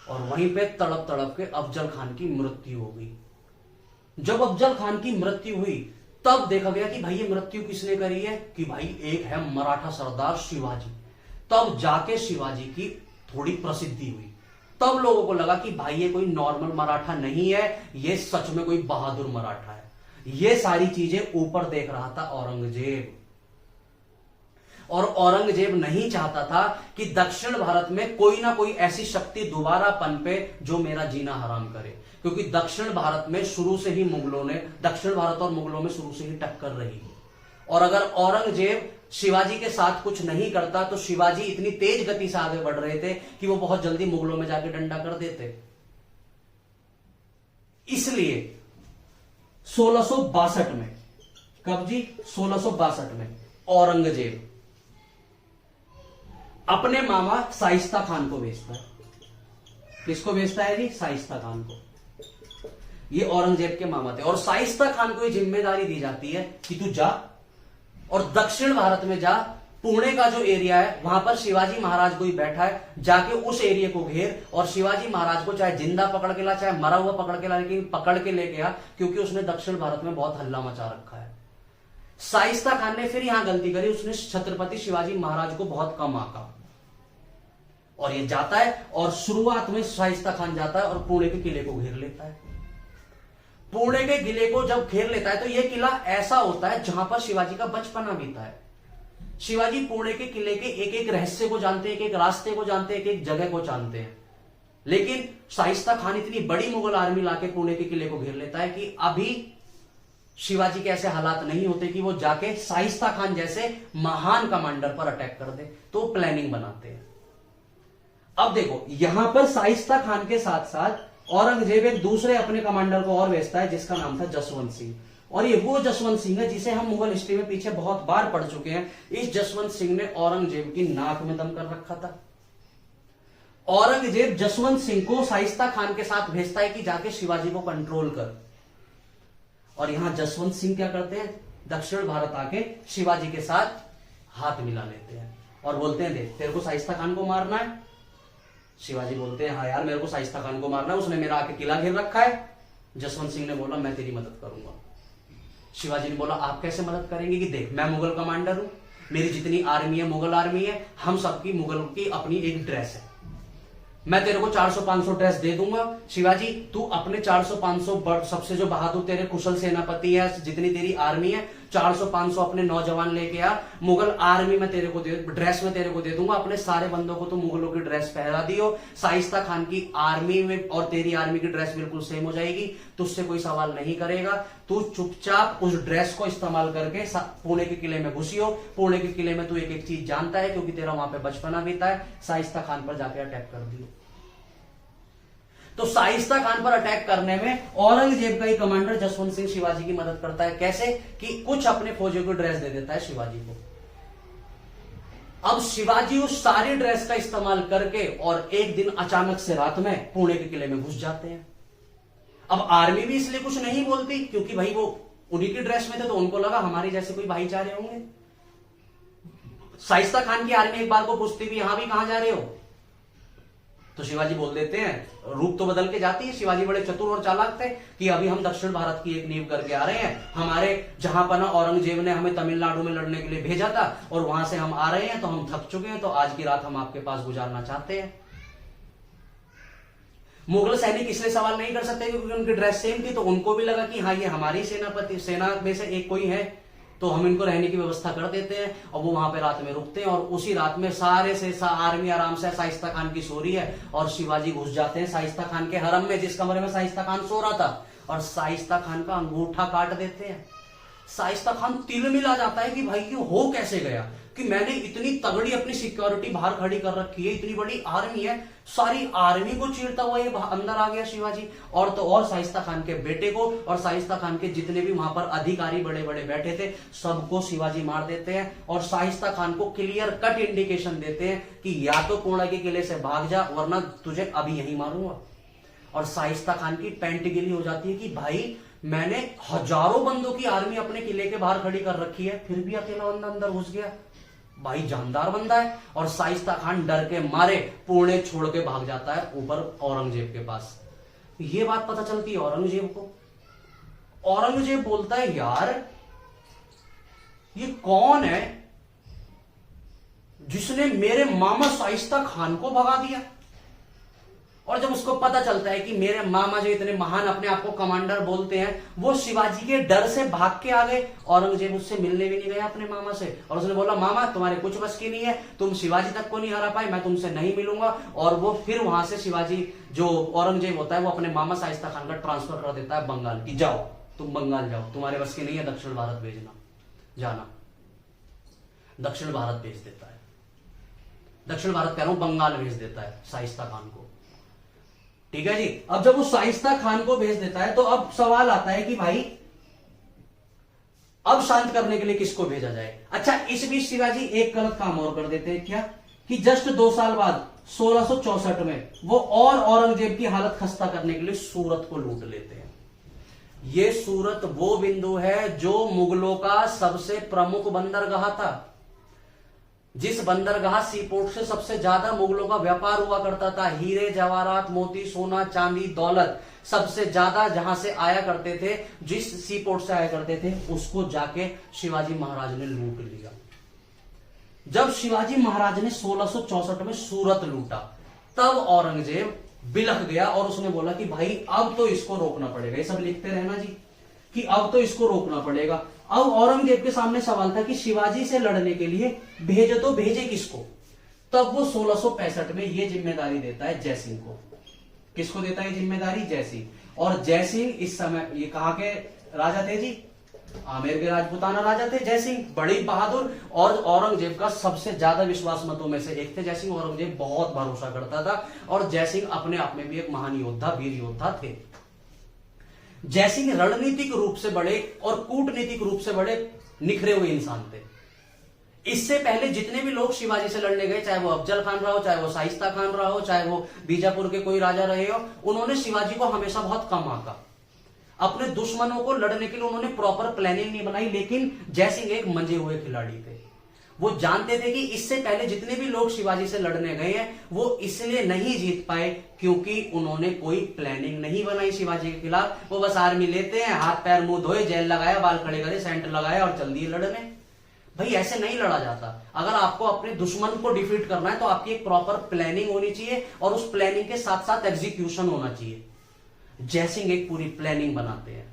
और वहीं पे तड़प तड़प के अफजल खान की मृत्यु हो गई। जब अफजल खान की मृत्यु हुई तब देखा गया कि भाई ये मृत्यु किसने करी है, कि भाई एक है मराठा सरदार शिवाजी। तब जाके शिवाजी की थोड़ी प्रसिद्धि हुई, तब लोगों को लगा कि भाई ये कोई नॉर्मल मराठा नहीं है, ये सच में कोई बहादुर मराठा है। ये सारी चीजें ऊपर देख रहा था औरंगजेब, और औरंगजेब नहीं चाहता था कि दक्षिण भारत में कोई ना कोई ऐसी शक्ति दोबारा पनपे जो मेरा जीना हराम करे, क्योंकि दक्षिण भारत में शुरू से ही मुगलों ने, दक्षिण भारत और मुगलों में शुरू से ही टक्कर रही, और अगर औरंगजेब शिवाजी के साथ कुछ नहीं करता तो शिवाजी इतनी तेज गति से आगे बढ़ रहे थे कि वो बहुत जल्दी मुगलों में जाके डंडा कर देते। इसलिए 1662 में, कब जी, 1662 में औरंगजेब अपने मामा शाइस्ता खान को भेजता है। किसको भेजता है जी, शाइस्ता खान को। ये औरंगजेब के मामा थे, और शाइस्ता खान को ये जिम्मेदारी दी जाती है कि तू जा और दक्षिण भारत में जा, पुणे का जो एरिया है वहां पर शिवाजी महाराज कोई बैठा है, जाके उस एरिया को घेर और शिवाजी महाराज को चाहे जिंदा पकड़ के ला चाहे मरा हुआ पकड़ के ला, लेकिन पकड़ के लेके आ, क्योंकि उसने दक्षिण भारत में बहुत हल्ला मचा रखा है। शाइस्ता खान ने फिर यहां गलती करी, उसने छत्रपति शिवाजी महाराज को बहुत कम आंका, और ये जाता है और शुरुआत में शाइस्ता खान जाता है और पुणे के किले को घेर लेता है। पुणे के किले को जब घेर लेता है तो यह किला ऐसा होता है जहां पर शिवाजी का बचपना बीता है। शिवाजी पुणे के किले के एक एक रहस्य को जानते हैं, एक एक रास्ते को जानते हैं, एक एक जगह को जानते हैं, लेकिन शाइस्ता खान इतनी बड़ी मुगल आर्मी लाके पुणे के किले को घेर लेता है कि अभी शिवाजी के ऐसे हालात नहीं होते कि वो जाके शाइस्ता खान जैसे महान कमांडर पर अटैक कर दे, तो प्लानिंग बनाते हैं। अब देखो यहां पर शाइस्ता खान के साथ साथ औरंगजेब एक दूसरे अपने कमांडर को और भेजता है जिसका नाम था जसवंत सिंह, और ये वो जसवंत सिंह है जिसे हम मुगल हिस्ट्री में पीछे बहुत बार पढ़ चुके हैं। इस जसवंत सिंह ने औरंगजेब की नाक में दम कर रखा था। औरंगजेब जसवंत सिंह को शाइस्ता खान के साथ भेजता है कि जाके शिवाजी को कंट्रोल कर, और यहां जसवंत सिंह क्या करते हैं, दक्षिण भारत आके शिवाजी के साथ हाथ मिला लेते हैं और बोलते हैं देख तेरे को शाइस्ता खान को मारना है। शिवाजी बोलते हैं हाँ यार मेरे को शाइस्ता खान को मारना है, उसने मेरा आके किला घेर रखा है। जसवंत सिंह ने बोला मैं तेरी मदद करूंगा। शिवाजी ने बोला आप कैसे मदद करेंगे, कि देख मैं मुगल कमांडर हूं, मेरी जितनी आर्मी है मुगल आर्मी है, हम सबकी मुगल की अपनी एक ड्रेस है। मैं तेरे को 400-500 ड्रेस दे दूंगा शिवाजी, तू अपने 400-500 सबसे जो बहादुर तेरे कुशल सेनापति है, जितनी तेरी आर्मी है 400-500 अपने नौजवान लेके आ, मुगल आर्मी में तेरे को ड्रेस में तेरे को दे दूंगा। अपने सारे बंदों को तो मुगलों की ड्रेस पहरा दियो, शाइस्ता खान की आर्मी में और तेरी आर्मी की ड्रेस बिल्कुल सेम हो जाएगी, तुझसे कोई सवाल नहीं करेगा। तू चुपचाप उस ड्रेस को इस्तेमाल करके पुणे के किले में घुसियो। पुणे के किले में तू एक एक चीज जानता है क्योंकि तेरा वहां पे बचपना बीता है। शाइस्ता खान पर जाके अटैक कर दियो। तो शाइस्ता खान पर अटैक करने में औरंगजेब का ही कमांडर जसवंत सिंह शिवाजी की मदद करता है। कैसे कि कुछ अपने फौजियों को ड्रेस दे देता है शिवाजी को। अब शिवाजी उस सारी ड्रेस का इस्तेमाल करके और एक दिन अचानक से रात में पुणे के किले में घुस जाते हैं। अब आर्मी भी इसलिए कुछ नहीं बोलती क्योंकि भाई वो उन्हीं की ड्रेस में थे, तो उनको लगा हमारे जैसे कोई भाईचारे होंगे। शाइस्ता खान की आर्मी एक बार को पूछती भी यहां भी कहां जा रहे हो, तो शिवाजी बोल देते हैं, रूप तो बदल के जाती है। शिवाजी बड़े चतुर और चालाक थे कि अभी हम दक्षिण भारत की एक नींव करके आ रहे हैं। हमारे जहां पर ना औरंगजेब ने हमें तमिलनाडु में लड़ने के लिए भेजा था और वहां से हम आ रहे हैं, तो हम थक चुके हैं, तो आज की रात हम आपके पास गुजारना चाहते हैं। मुगल सैनिक इसलिए सवाल नहीं कर सकते क्योंकि उनकी ड्रेस सेम थी, तो उनको भी लगा कि हाँ ये हमारी सेना में से एक कोई है, तो हम इनको रहने की व्यवस्था कर देते हैं। और वो वहां पे रात में रुकते हैं और उसी रात में सारे से आर्मी आराम से शाइस्ता खान की सो रही है और शिवाजी घुस जाते हैं शाइस्ता खान के हरम में, जिस कमरे में शाइस्ता खान सो रहा था, और शाइस्ता खान का अंगूठा काट देते हैं। शाइस्ता खान तिल मिला जाता है कि भाई ये हो कैसे गया, कि मैंने इतनी तगड़ी अपनी सिक्योरिटी बाहर खड़ी कर रखी है, इतनी बड़ी आर्मी है, सारी आर्मी को चीरता हुआ ये अंदर आ गया शिवाजी। और तो और शाइस्ता खान के बेटे को और शाइस्ता खान के जितने भी वहां पर अधिकारी बड़े बड़े बैठे थे सबको शिवाजी मार देते हैं और शाइस्ता खान को क्लियर कट इंडिकेशन देते हैं कि या तो पुणे के किले से भाग जा वरना तुझे अभी यहीं मारूंगा। और शाइस्ता खान की पैंट गिली हो जाती है कि भाई मैंने हजारों बंदों की आर्मी अपने किले के बाहर खड़ी कर रखी है, फिर भी अकेला बंदा अंदर घुस गया। भाई जानदार बंदा है। और शाइस्ता खान डर के मारे पुणे छोड़ के भाग जाता है ऊपर औरंगजेब के पास। ये बात पता चलती है औरंगजेब को। औरंगजेब बोलता है यार ये कौन है जिसने मेरे मामा शाइस्ता खान को भगा दिया। और जब उसको पता चलता है कि मेरे मामा जो इतने महान अपने आप को कमांडर बोलते हैं वो शिवाजी के डर से भाग के आ गए, औरंगजेब उससे मिलने भी नहीं गया अपने मामा से। और उसने बोला मामा तुम्हारे कुछ बस की नहीं है, तुम शिवाजी तक को नहीं हरा पाए, मैं तुमसे नहीं मिलूंगा। और वो फिर वहां से शिवाजी जो औरंगजेब होता है वो अपने मामा शाइस्ता खान का ट्रांसफर कर देता है बंगाल की, जाओ तुम बंगाल जाओ, तुम्हारे बस की नहीं है दक्षिण भारत भेजना, जाना। दक्षिण भारत भेज देता है, दक्षिण भारत कह रहा हूं बंगाल भेज देता है शाइस्ता खान को। ठीक है जी। अब जब वो शाइस्ता खान को भेज देता है तो अब सवाल आता है कि भाई अब शांत करने के लिए किसको भेजा जाए। अच्छा इस बीच शिवाजी एक गलत काम और कर देते हैं, क्या कि जस्ट 2 साल बाद 1664 में वो और औरंगजेब की हालत खस्ता करने के लिए सूरत को लूट लेते हैं। ये सूरत वो बिंदु है जो मुगलों का सबसे प्रमुख बंदरगाह था, जिस बंदरगाह सीपोर्ट से सबसे ज्यादा मुगलों का व्यापार हुआ करता था। हीरे जवाहरात मोती सोना चांदी दौलत सबसे ज्यादा जहां से आया करते थे, जिस सीपोर्ट से आया करते थे, उसको जाके शिवाजी महाराज ने लूट लिया। जब शिवाजी महाराज ने 1664 में सूरत लूटा तब औरंगजेब बिलख गया और उसने बोला कि भाई अब तो इसको रोकना पड़ेगा। ये सब लिखते रहना जी कि अब तो इसको रोकना पड़ेगा। अब औरंगजेब के सामने सवाल था कि शिवाजी से लड़ने के लिए भेजे तो भेजे किसको। तब वो 1665 में ये जिम्मेदारी देता है जयसिंह को। किसको देता है जिम्मेदारी? जयसिंह। और जयसिंह इस समय ये कहां के राजा थे जी? आमेर के राजपूताना राजा थे जयसिंह, बड़ी बहादुर और औरंगजेब का सबसे ज्यादा विश्वास मतों में से एक थे जयसिंह। औरंगजेब बहुत भरोसा करता था और जयसिंह अपने आप में भी एक महान योद्धा वीर योद्धा थे। जयसिंह रणनीतिक रूप से बड़े और कूटनीतिक रूप से बड़े निखरे हुए इंसान थे। इससे पहले जितने भी लोग शिवाजी से लड़ने गए, चाहे वो अफजल खान रहा हो, चाहे वो शाइस्ता खान रहा हो, चाहे वो बीजापुर के कोई राजा रहे हो, उन्होंने शिवाजी को हमेशा बहुत कम आंका। अपने दुश्मनों को लड़ने के लिए उन्होंने प्रॉपर प्लानिंग नहीं बनाई। लेकिन जयसिंह एक मंजे हुए खिलाड़ी थे। वो जानते थे कि इससे पहले जितने भी लोग शिवाजी से लड़ने गए हैं वो इसलिए नहीं जीत पाए क्योंकि उन्होंने कोई प्लानिंग नहीं बनाई शिवाजी के खिलाफ। वो बस आर्मी लेते हैं, हाथ पैर मुंह धोए, जेल लगाया, बाल खड़े करे, सेंटर लगाया और चल दिए लड़ने। भाई ऐसे नहीं लड़ा जाता। अगर आपको अपने दुश्मन को डिफीट करना है तो आपकी एक प्रॉपर प्लानिंग होनी चाहिए और उस प्लानिंग के साथ साथ एग्जीक्यूशन होना चाहिए। जयसिंह एक पूरी प्लानिंग बनाते हैं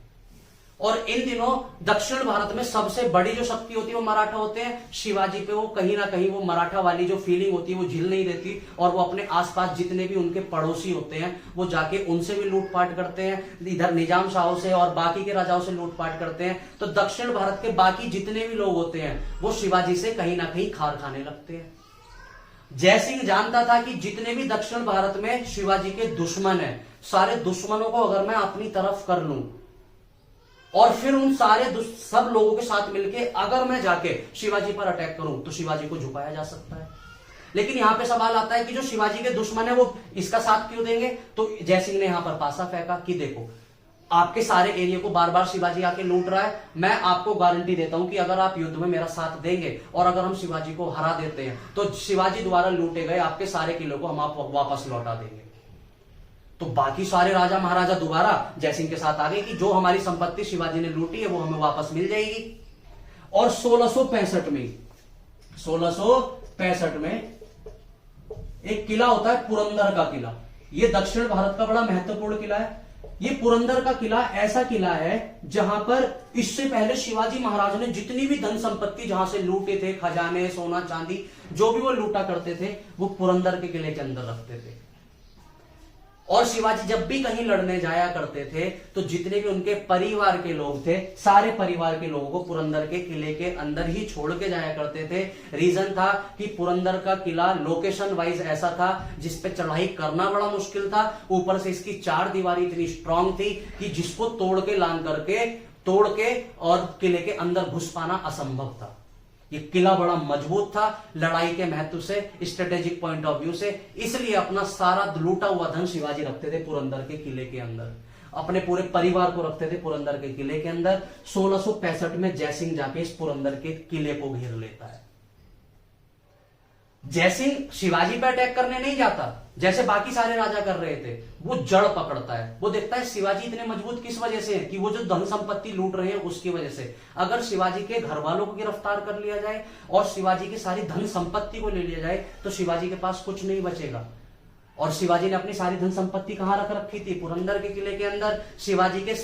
और इन दिनों दक्षिण भारत में सबसे बड़ी जो शक्ति होती है वो मराठा होते हैं। शिवाजी पे वो कहीं ना कहीं वो मराठा वाली जो फीलिंग होती है वो झिल नहीं देती और वो अपने आसपास जितने भी उनके पड़ोसी होते हैं वो जाके उनसे भी लूटपाट करते हैं, इधर निजाम शाहों से और बाकी के राजाओं से लूटपाट करते हैं। तो दक्षिण भारत के बाकी जितने भी लोग होते हैं वो शिवाजी से कहीं ना कहीं खार खाने लगते हैं। जयसिंह जानता था कि जितने भी दक्षिण भारत में शिवाजी के दुश्मन है, सारे दुश्मनों को अगर मैं अपनी तरफ कर लूं और फिर उन सारे सब लोगों के साथ मिलके अगर मैं जाके शिवाजी पर अटैक करूं तो शिवाजी को झुकाया जा सकता है। लेकिन यहां पे सवाल आता है कि जो शिवाजी के दुश्मन है वो इसका साथ क्यों देंगे। तो जयसिंह ने यहां पर पासा फेंका कि देखो आपके सारे एरिया को बार बार शिवाजी आके लूट रहा है, मैं आपको गारंटी देता हूं कि अगर आप युद्ध में मेरा साथ देंगे और अगर हम शिवाजी को हरा देते हैं तो शिवाजी द्वारा लूटे गए आपके सारे किले को हम आप वापस लौटा देंगे। तो बाकी सारे राजा महाराजा दोबारा जयसिंह के साथ आ गए कि जो हमारी संपत्ति शिवाजी ने लूटी है वो हमें वापस मिल जाएगी। और 1665 में एक किला होता है पुरंदर का किला। ये दक्षिण भारत का बड़ा महत्वपूर्ण किला है। ये पुरंदर का किला ऐसा किला है जहां पर इससे पहले शिवाजी महाराज ने जितनी भी धन संपत्ति जहां से लूटे थे, खजाने, सोना चांदी जो भी वो लूटा करते थे वो पुरंदर के किले के अंदर रखते थे। और शिवाजी जब भी कहीं लड़ने जाया करते थे तो जितने भी उनके परिवार के लोग थे सारे परिवार के लोगों को पुरंदर के किले के अंदर ही छोड़ के जाया करते थे। रीजन था कि पुरंदर का किला लोकेशन वाइज ऐसा था जिसपे चढ़ाई करना बड़ा मुश्किल था, ऊपर से इसकी चार दीवारी इतनी स्ट्रांग थी कि जिसको तोड़ के और किले के अंदर घुस पाना असंभव था। ये किला बड़ा मजबूत था लड़ाई के महत्व से, स्ट्रेटेजिक पॉइंट ऑफ व्यू से, इसलिए अपना सारा लूटा हुआ धन शिवाजी रखते थे पुरंदर के किले के अंदर, अपने पूरे परिवार को रखते थे पुरंदर के किले के अंदर। 1665 में जयसिंह जाके इस पुरंदर के किले को घेर लेता है। जयसिंह शिवाजी पर अटैक करने नहीं जाता जैसे बाकी सारे राजा कर रहे थे, वो जड़ पकड़ता है। वो देखता है शिवाजी इतने मजबूत किस वजह से हैं कि वो जो धन संपत्ति लूट रहे हैं उसकी वजह से। अगर शिवाजी के घर वालों को गिरफ्तार कर लिया जाए और शिवाजी की सारी धन संपत्ति को ले लिया जाए तो शिवाजी के पास कुछ नहीं बचेगा। और शिवाजी ने अपनी सारी धन संपत्ति कहां रख रखी थी? पुरंदर के किले के अंदर। शिवाजी के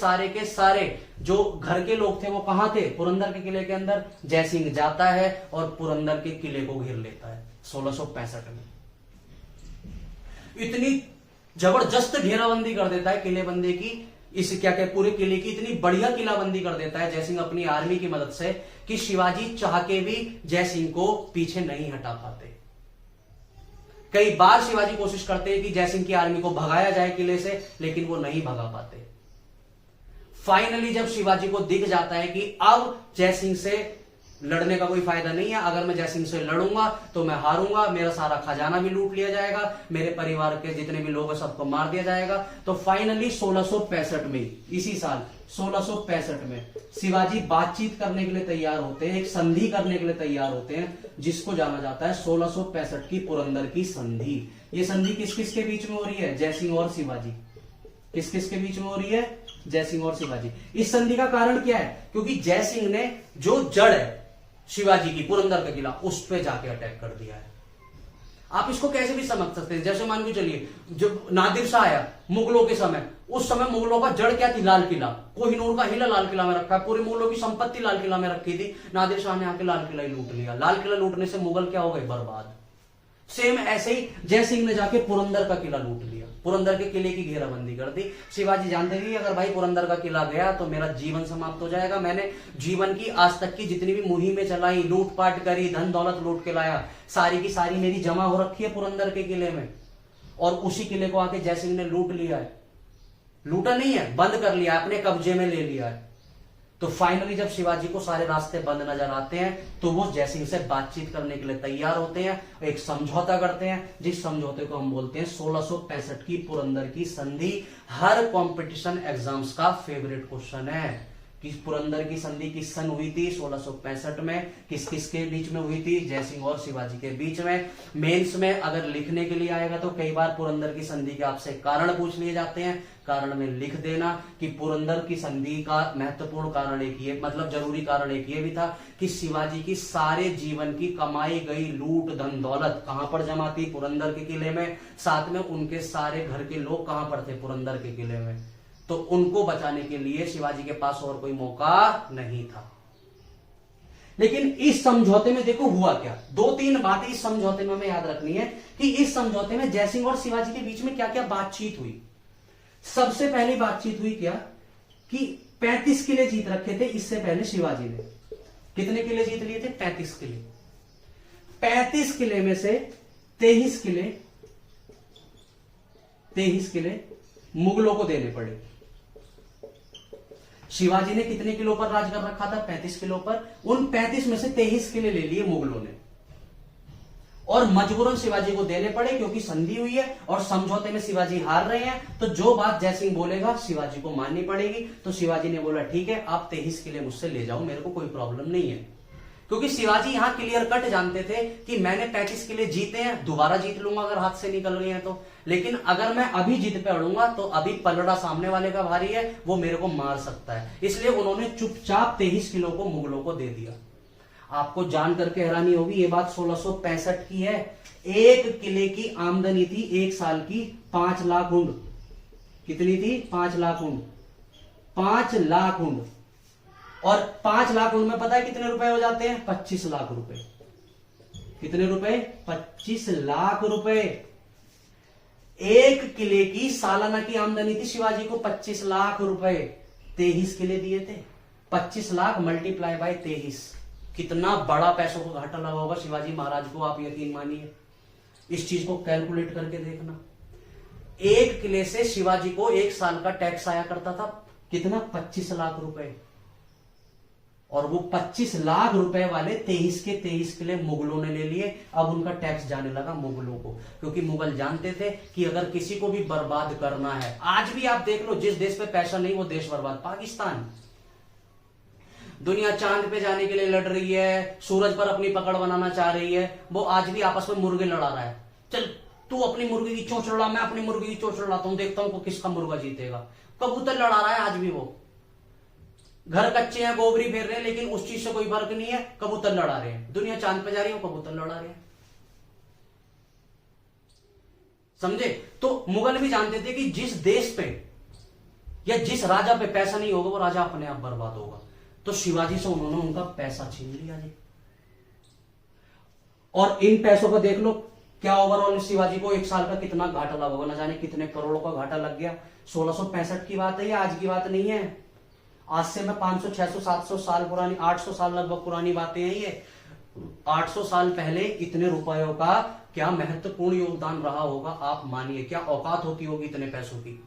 सारे जो घर के लोग थे वो कहां थे? पुरंदर के किले के अंदर। जयसिंह जाता है और पुरंदर के किले को घेर लेता है 1665 में। इतनी जबरदस्त घेराबंदी कर देता है किलेबंदी की, इस पूरे किले की इतनी बढ़िया किलाबंदी कर देता है जयसिंह अपनी आर्मी की मदद से कि शिवाजी चाह के भी जयसिंह को पीछे नहीं हटा पाते। कई बार शिवाजी कोशिश करते हैं कि जयसिंह की आर्मी को भगाया जाए किले से, लेकिन वो नहीं भगा पाते। फाइनली जब शिवाजी को दिख जाता है कि अब जयसिंह से लड़ने का कोई फायदा नहीं है, अगर मैं जयसिंह से लड़ूंगा तो मैं हारूंगा, मेरा सारा खजाना भी लूट लिया जाएगा, मेरे परिवार के जितने भी लोग हैं सबको मार दिया जाएगा। तो फाइनली 1665 में, इसी साल 1665 में शिवाजी बातचीत करने के लिए तैयार होते हैं, एक संधि करने के लिए तैयार होते हैं जिसको जाना जाता है 1665 की पुरंदर की संधि। ये संधि किस किस के बीच में हो रही है? जयसिंह और शिवाजी। किस किस के बीच में हो रही है? जयसिंह और शिवाजी। इस संधि का कारण क्या है? क्योंकि जयसिंह ने जो जड़ है शिवाजी की, पुरंदर का किला, उस पे जाके अटैक कर दिया है। आप इसको कैसे भी समझ सकते हैं। जैसे मान के चलिए जब नादिर शाह आया मुगलों के समय, उस समय मुगलों का जड़ क्या थी? लाल किला। कोहिनूर का हिला लाल किला में रखा है, पूरे मुगलों की संपत्ति लाल किला में रखी थी। नादिर शाह ने आके लाल किला ही लूट लिया। लाल किला लूटने से मुगल क्या हो गए? बर्बाद। सेम ऐसे ही जयसिंह ने जाके पुरंदर का किला लूट लिया, पुरंदर के किले की घेराबंदी कर दी। शिवाजी जानते थे अगर भाई पुरंदर का किला गया तो मेरा जीवन समाप्त हो जाएगा। मैंने जीवन की आज तक की जितनी भी मुहिमें चलाई, लूटपाट करी, धन दौलत लूट के लाया, सारी की सारी मेरी जमा हो रखी है पुरंदर के किले में। और उसी किले को आके जयसिंह ने लूट लिया है। लूटा नहीं है, बंद कर लिया, अपने कब्जे में ले लिया है। तो फाइनली जब शिवाजी को सारे रास्ते बंद नजर आते हैं तो वो जयसिंह से बातचीत करने के लिए तैयार होते हैं, एक समझौता करते हैं, जिस समझौते को हम बोलते हैं 1665 की पुरंदर की संधि। हर कंपटीशन एग्जाम्स का फेवरेट क्वेश्चन है कि पुरंदर की संधि किस सन हुई थी? 1665 में। किस किस के बीच में हुई थी? जयसिंह और शिवाजी के बीच में। मेंस में अगर लिखने के लिए आएगा तो कई बार पुरंदर की संधि के आपसे कारण पूछ लिए जाते हैं। कारण में लिख देना कि पुरंदर की संधि का महत्वपूर्ण कारण एक ये, मतलब जरूरी कारण एक ये भी था कि शिवाजी की सारे जीवन की कमाई गई लूट धन दौलत कहां पर जमा थी? पुरंदर के किले में। साथ में उनके सारे घर के लोग कहां पर थे? पुरंदर के किले में। तो उनको बचाने के लिए शिवाजी के पास और कोई मौका नहीं था। लेकिन इस समझौते में देखो हुआ क्या। 2-3 बातें इस समझौते में हमें याद रखनी है कि इस समझौते में जयसिंह और शिवाजी के बीच में क्या क्या बातचीत हुई। सबसे पहली बातचीत हुई क्या कि 35 किले जीत रखे थे इससे पहले शिवाजी ने। कितने किले जीत लिए थे? 35 किले। 35 किले में से 23 किले मुगलों को देने पड़े। शिवाजी ने कितने किलों पर राज कर रखा था? 35 किलों पर। उन 35 में से 23 किले ले लिए मुगलों ने और मजबूरन शिवाजी को देने पड़े क्योंकि संधि हुई है और समझौते में शिवाजी हार रहे हैं। तो जो बात जयसिंह बोलेगा शिवाजी को माननी पड़ेगी। तो शिवाजी ने बोला ठीक है, आप 23 किले मुझसे ले जाओ, मेरे को कोई प्रॉब्लम नहीं है। क्योंकि शिवाजी यहां क्लियर कट जानते थे कि मैंने 35 किले जीते हैं, दोबारा जीत लूंगा अगर हाथ से निकल गए हैं तो। लेकिन अगर मैं अभी जीत पे अड़ूंगा तो अभी पलड़ा सामने वाले का भारी है, वो मेरे को मार सकता है। इसलिए उन्होंने चुपचाप 23 किलो को मुगलों को दे दिया। आपको जान करके हैरानी होगी, ये बात 1665 की है। एक किले की आमदनी थी एक साल की 5 लाख ऊंट। कितनी थी? 5 लाख ऊंट। 5 लाख ऊंट। और 5 लाख ऊंट में पता है कितने रुपए हो जाते हैं? 25 लाख रुपए। कितने रुपए? 25 लाख रुपए। एक किले की सालाना की आमदनी थी शिवाजी को 25 लाख रुपए। 23 किले दिए थे। 25 लाख मल्टीप्लाई बाय 23, कितना बड़ा पैसों को घाटा लगा होगा शिवाजी महाराज को, आप यकीन मानिए। इस चीज को कैलकुलेट करके देखना। एक किले से शिवाजी को एक साल का टैक्स आया करता था कितना? 25 लाख रुपए। और वो 25 लाख रुपए वाले 23 के 23 किले मुगलों ने ले लिए। अब उनका टैक्स जाने लगा मुगलों को, क्योंकि मुगल जानते थे कि अगर किसी को भी बर्बाद करना है, आज भी आप देख लो जिस देश पे पैसा नहीं वो देश बर्बाद। पाकिस्तान, दुनिया चांद पे जाने के लिए लड़ रही है, सूरज पर अपनी पकड़ बनाना चाह रही है, वो आज भी आपस में मुर्गे लड़ा रहा है। चल तू अपनी मुर्गी की चोंच लड़ा, मैं अपनी मुर्गी की चोंच लड़ाता हूं, देखता हूं किसका मुर्गा जीतेगा। कबूतर लड़ा रहा है आज भी वो। घर कच्चे हैं, गोबरी फेर रहे हैं, लेकिन उस चीज से कोई फर्क नहीं है, कबूतर लड़ा रहे हैं। दुनिया चांद पे जा रही है, वो कबूतर लड़ा रहे हैं। समझे? तो मुगल भी जानते थे कि जिस देश पे या जिस राजा पे पैसा नहीं होगा वो राजा अपने आप बर्बाद होगा। तो शिवाजी से उन्होंने उनका पैसा छीन लिया जी। और इन पैसों को देख लो, क्या ओवरऑल शिवाजी को एक साल का कितना घाटा लगा होगा, न जाने कितने करोड़ों का घाटा लग गया। 1665 की बात है, ये आज की बात नहीं है। आज से मैं 500, 600, 700 साल पुरानी, 800 साल लगभग पुरानी बातें हैं ये। 800 साल पहले इतने रुपयों का क्या महत्वपूर्ण योगदान रहा होगा, आप मानिए। क्या औकात होती होगी इतने पैसों की।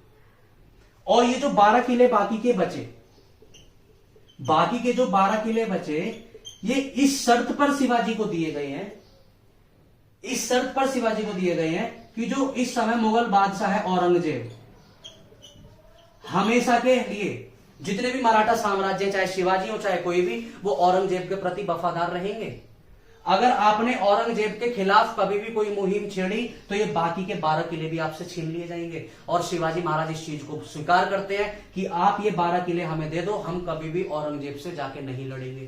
और ये जो 12 किले बाकी के बचे, बाकी के जो 12 किले बचे, ये इस शर्त पर शिवाजी को दिए गए हैं, इस शर्त पर शिवाजी को दिए गए हैं कि जो इस समय मुगल बादशाह है औरंगजेब, हमेशा के लिए जितने भी मराठा साम्राज्य, चाहे शिवाजी हो चाहे कोई भी, वो औरंगजेब के प्रति वफादार रहेंगे। अगर आपने औरंगजेब के खिलाफ कभी भी कोई मुहिम छेड़ी तो ये बाकी के 12 किले भी आपसे छीन लिए जाएंगे। और शिवाजी महाराज इस चीज को स्वीकार करते हैं कि आप ये 12 किले हमें दे दो, हम कभी भी औरंगजेब से जाके नहीं लड़ेंगे।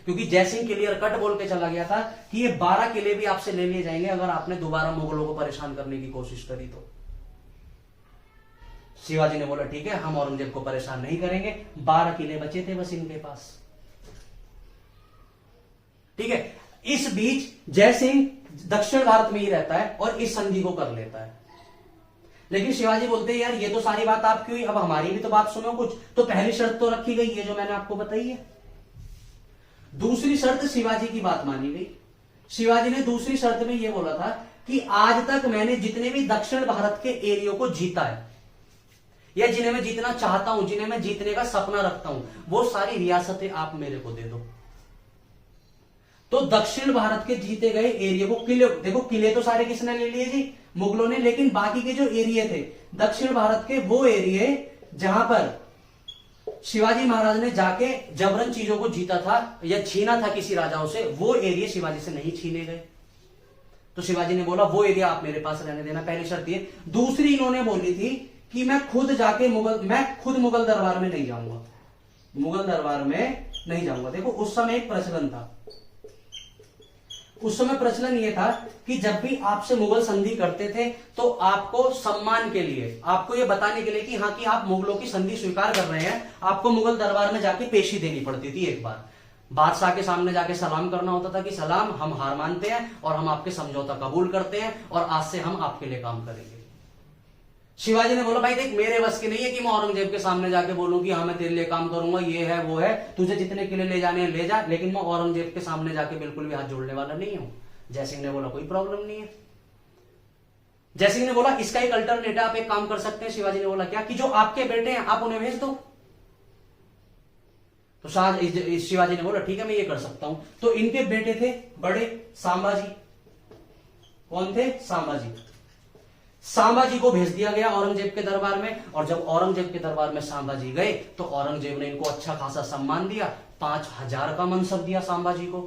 क्योंकि जयसिंह क्लियर कट बोल के चला गया था कि ये 12 किले भी आपसे ले लिए जाएंगे अगर आपने दोबारा मुगलों को परेशान करने की कोशिश करी तो। शिवाजी ने बोला ठीक है, हम औरंगजेब को परेशान नहीं करेंगे। 12 किले बचे थे बस इनके पास। ठीक है। इस बीच जयसिंह दक्षिण भारत में ही रहता है और इस संधि को कर लेता है। लेकिन शिवाजी बोलते हैं यार ये तो सारी बात आपकी हुई, अब हमारी भी तो बात सुनो कुछ। तो पहली शर्त तो रखी गई है जो मैंने आपको बताई है। दूसरी शर्त शिवाजी की बात मानी गई। शिवाजी ने दूसरी शर्त में यह बोला था कि आज तक मैंने जितने भी दक्षिण भारत के एरियो को जीता है या जिन्हें मैं जीतना चाहता हूं, जिन्हें मैं जीतने का सपना रखता हूं, वो सारी रियासतें आप मेरे को दे दो। तो दक्षिण भारत के जीते गए एरिया को, किले देखो, किले तो सारे किसने ले लिए जी? मुगलों ने। लेकिन बाकी के जो एरिया थे दक्षिण भारत के, वो एरिया जहां पर शिवाजी महाराज ने जाके जबरन चीजों को जीता था या छीना था किसी राजाओं से, वो एरिया शिवाजी से नहीं छीने गए। तो शिवाजी ने बोला वो एरिया आप मेरे पास रहने देना, पहली शर्त ये। दूसरी इन्होंने बोली थी कि मैं खुद मुगल दरबार में नहीं जाऊंगा, मुगल दरबार में नहीं जाऊंगा। देखो उस समय एक प्रचलन था, उस समय प्रचलन ये था कि जब भी आपसे मुगल संधि करते थे तो आपको सम्मान के लिए, आपको ये बताने के लिए कि हाँ कि आप मुगलों की संधि स्वीकार कर रहे हैं, आपको मुगल दरबार में जाके पेशी देनी पड़ती थी। एक बार बादशाह के सामने जाके सलाम करना होता था कि सलाम, हम हार मानते हैं और हम आपके समझौता कबूल करते हैं और आज से हम आपके लिए काम करेंगे। शिवाजी ने बोला भाई देख, मेरे बस की नहीं है कि मैं औरंगजेब के सामने जाके बोलूं कि हाँ मैं तेरे लिए काम करूंगा, ये है वो है, तुझे जितने किले ले जाने हैं ले जा, लेकिन मैं औरंगजेब के सामने जाके बिल्कुल भी हाथ जोड़ने वाला नहीं हूं। जयसिंह ने बोला कोई प्रॉब्लम नहीं है। जयसिंह ने बोला इसका एक अल्टरनेट है, आप एक काम कर सकते हैं। शिवाजी ने बोला क्या? कि जो आपके बेटे हैं आप उन्हें भेज दो। तो शिवाजी ने बोला ठीक है मैं ये कर सकता हूं। तो इनके बेटे थे बड़े संभाजी। कौन थे? संभाजी। संभाजी को भेज दिया गया औरंगजेब के दरबार में, और जब औरंगजेब के दरबार में संभाजी गए तो औरंगजेब ने इनको अच्छा खासा सम्मान दिया, 5000 का मनसब दिया संभाजी को।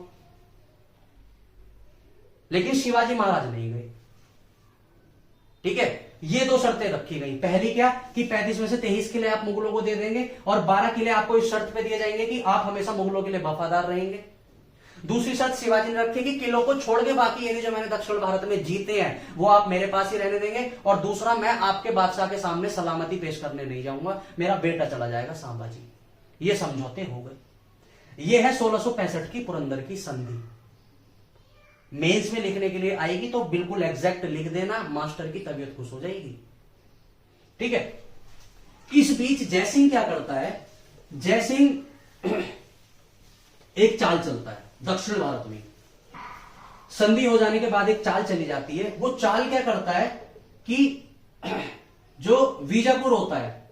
लेकिन शिवाजी महाराज नहीं गए। ठीक है, ये दो शर्तें रखी गई। पहली क्या? कि 35 में से 23 किले आप मुगलों को दे देंगे और 12 किले आपको इस शर्त पे दिए जाएंगे कि आप हमेशा मुगलों के लिए वफादार रहेंगे। दूसरी शर्त शिवाजी ने रखी कि किलों को छोड़ के बाकी एरिया जो मैंने दक्षिण भारत में जीते हैं वो आप मेरे पास ही रहने देंगे, और दूसरा मैं आपके बादशाह के सामने सलामती पेश करने नहीं जाऊंगा, मेरा बेटा चला जाएगा संभाजी। ये समझौते हो गए। ये है 1665 की पुरंदर की संधि। मेंस में लिखने के लिए आएगी तो बिल्कुल एग्जैक्ट लिख देना, मास्टर की तबीयत खुश हो जाएगी। ठीक है, इस बीच जयसिंह क्या करता है? जयसिंह एक चाल चलता है दक्षिण भारत में। संधि हो जाने के बाद एक चाल चली जाती है। वो चाल क्या करता है कि जो बीजापुर होता है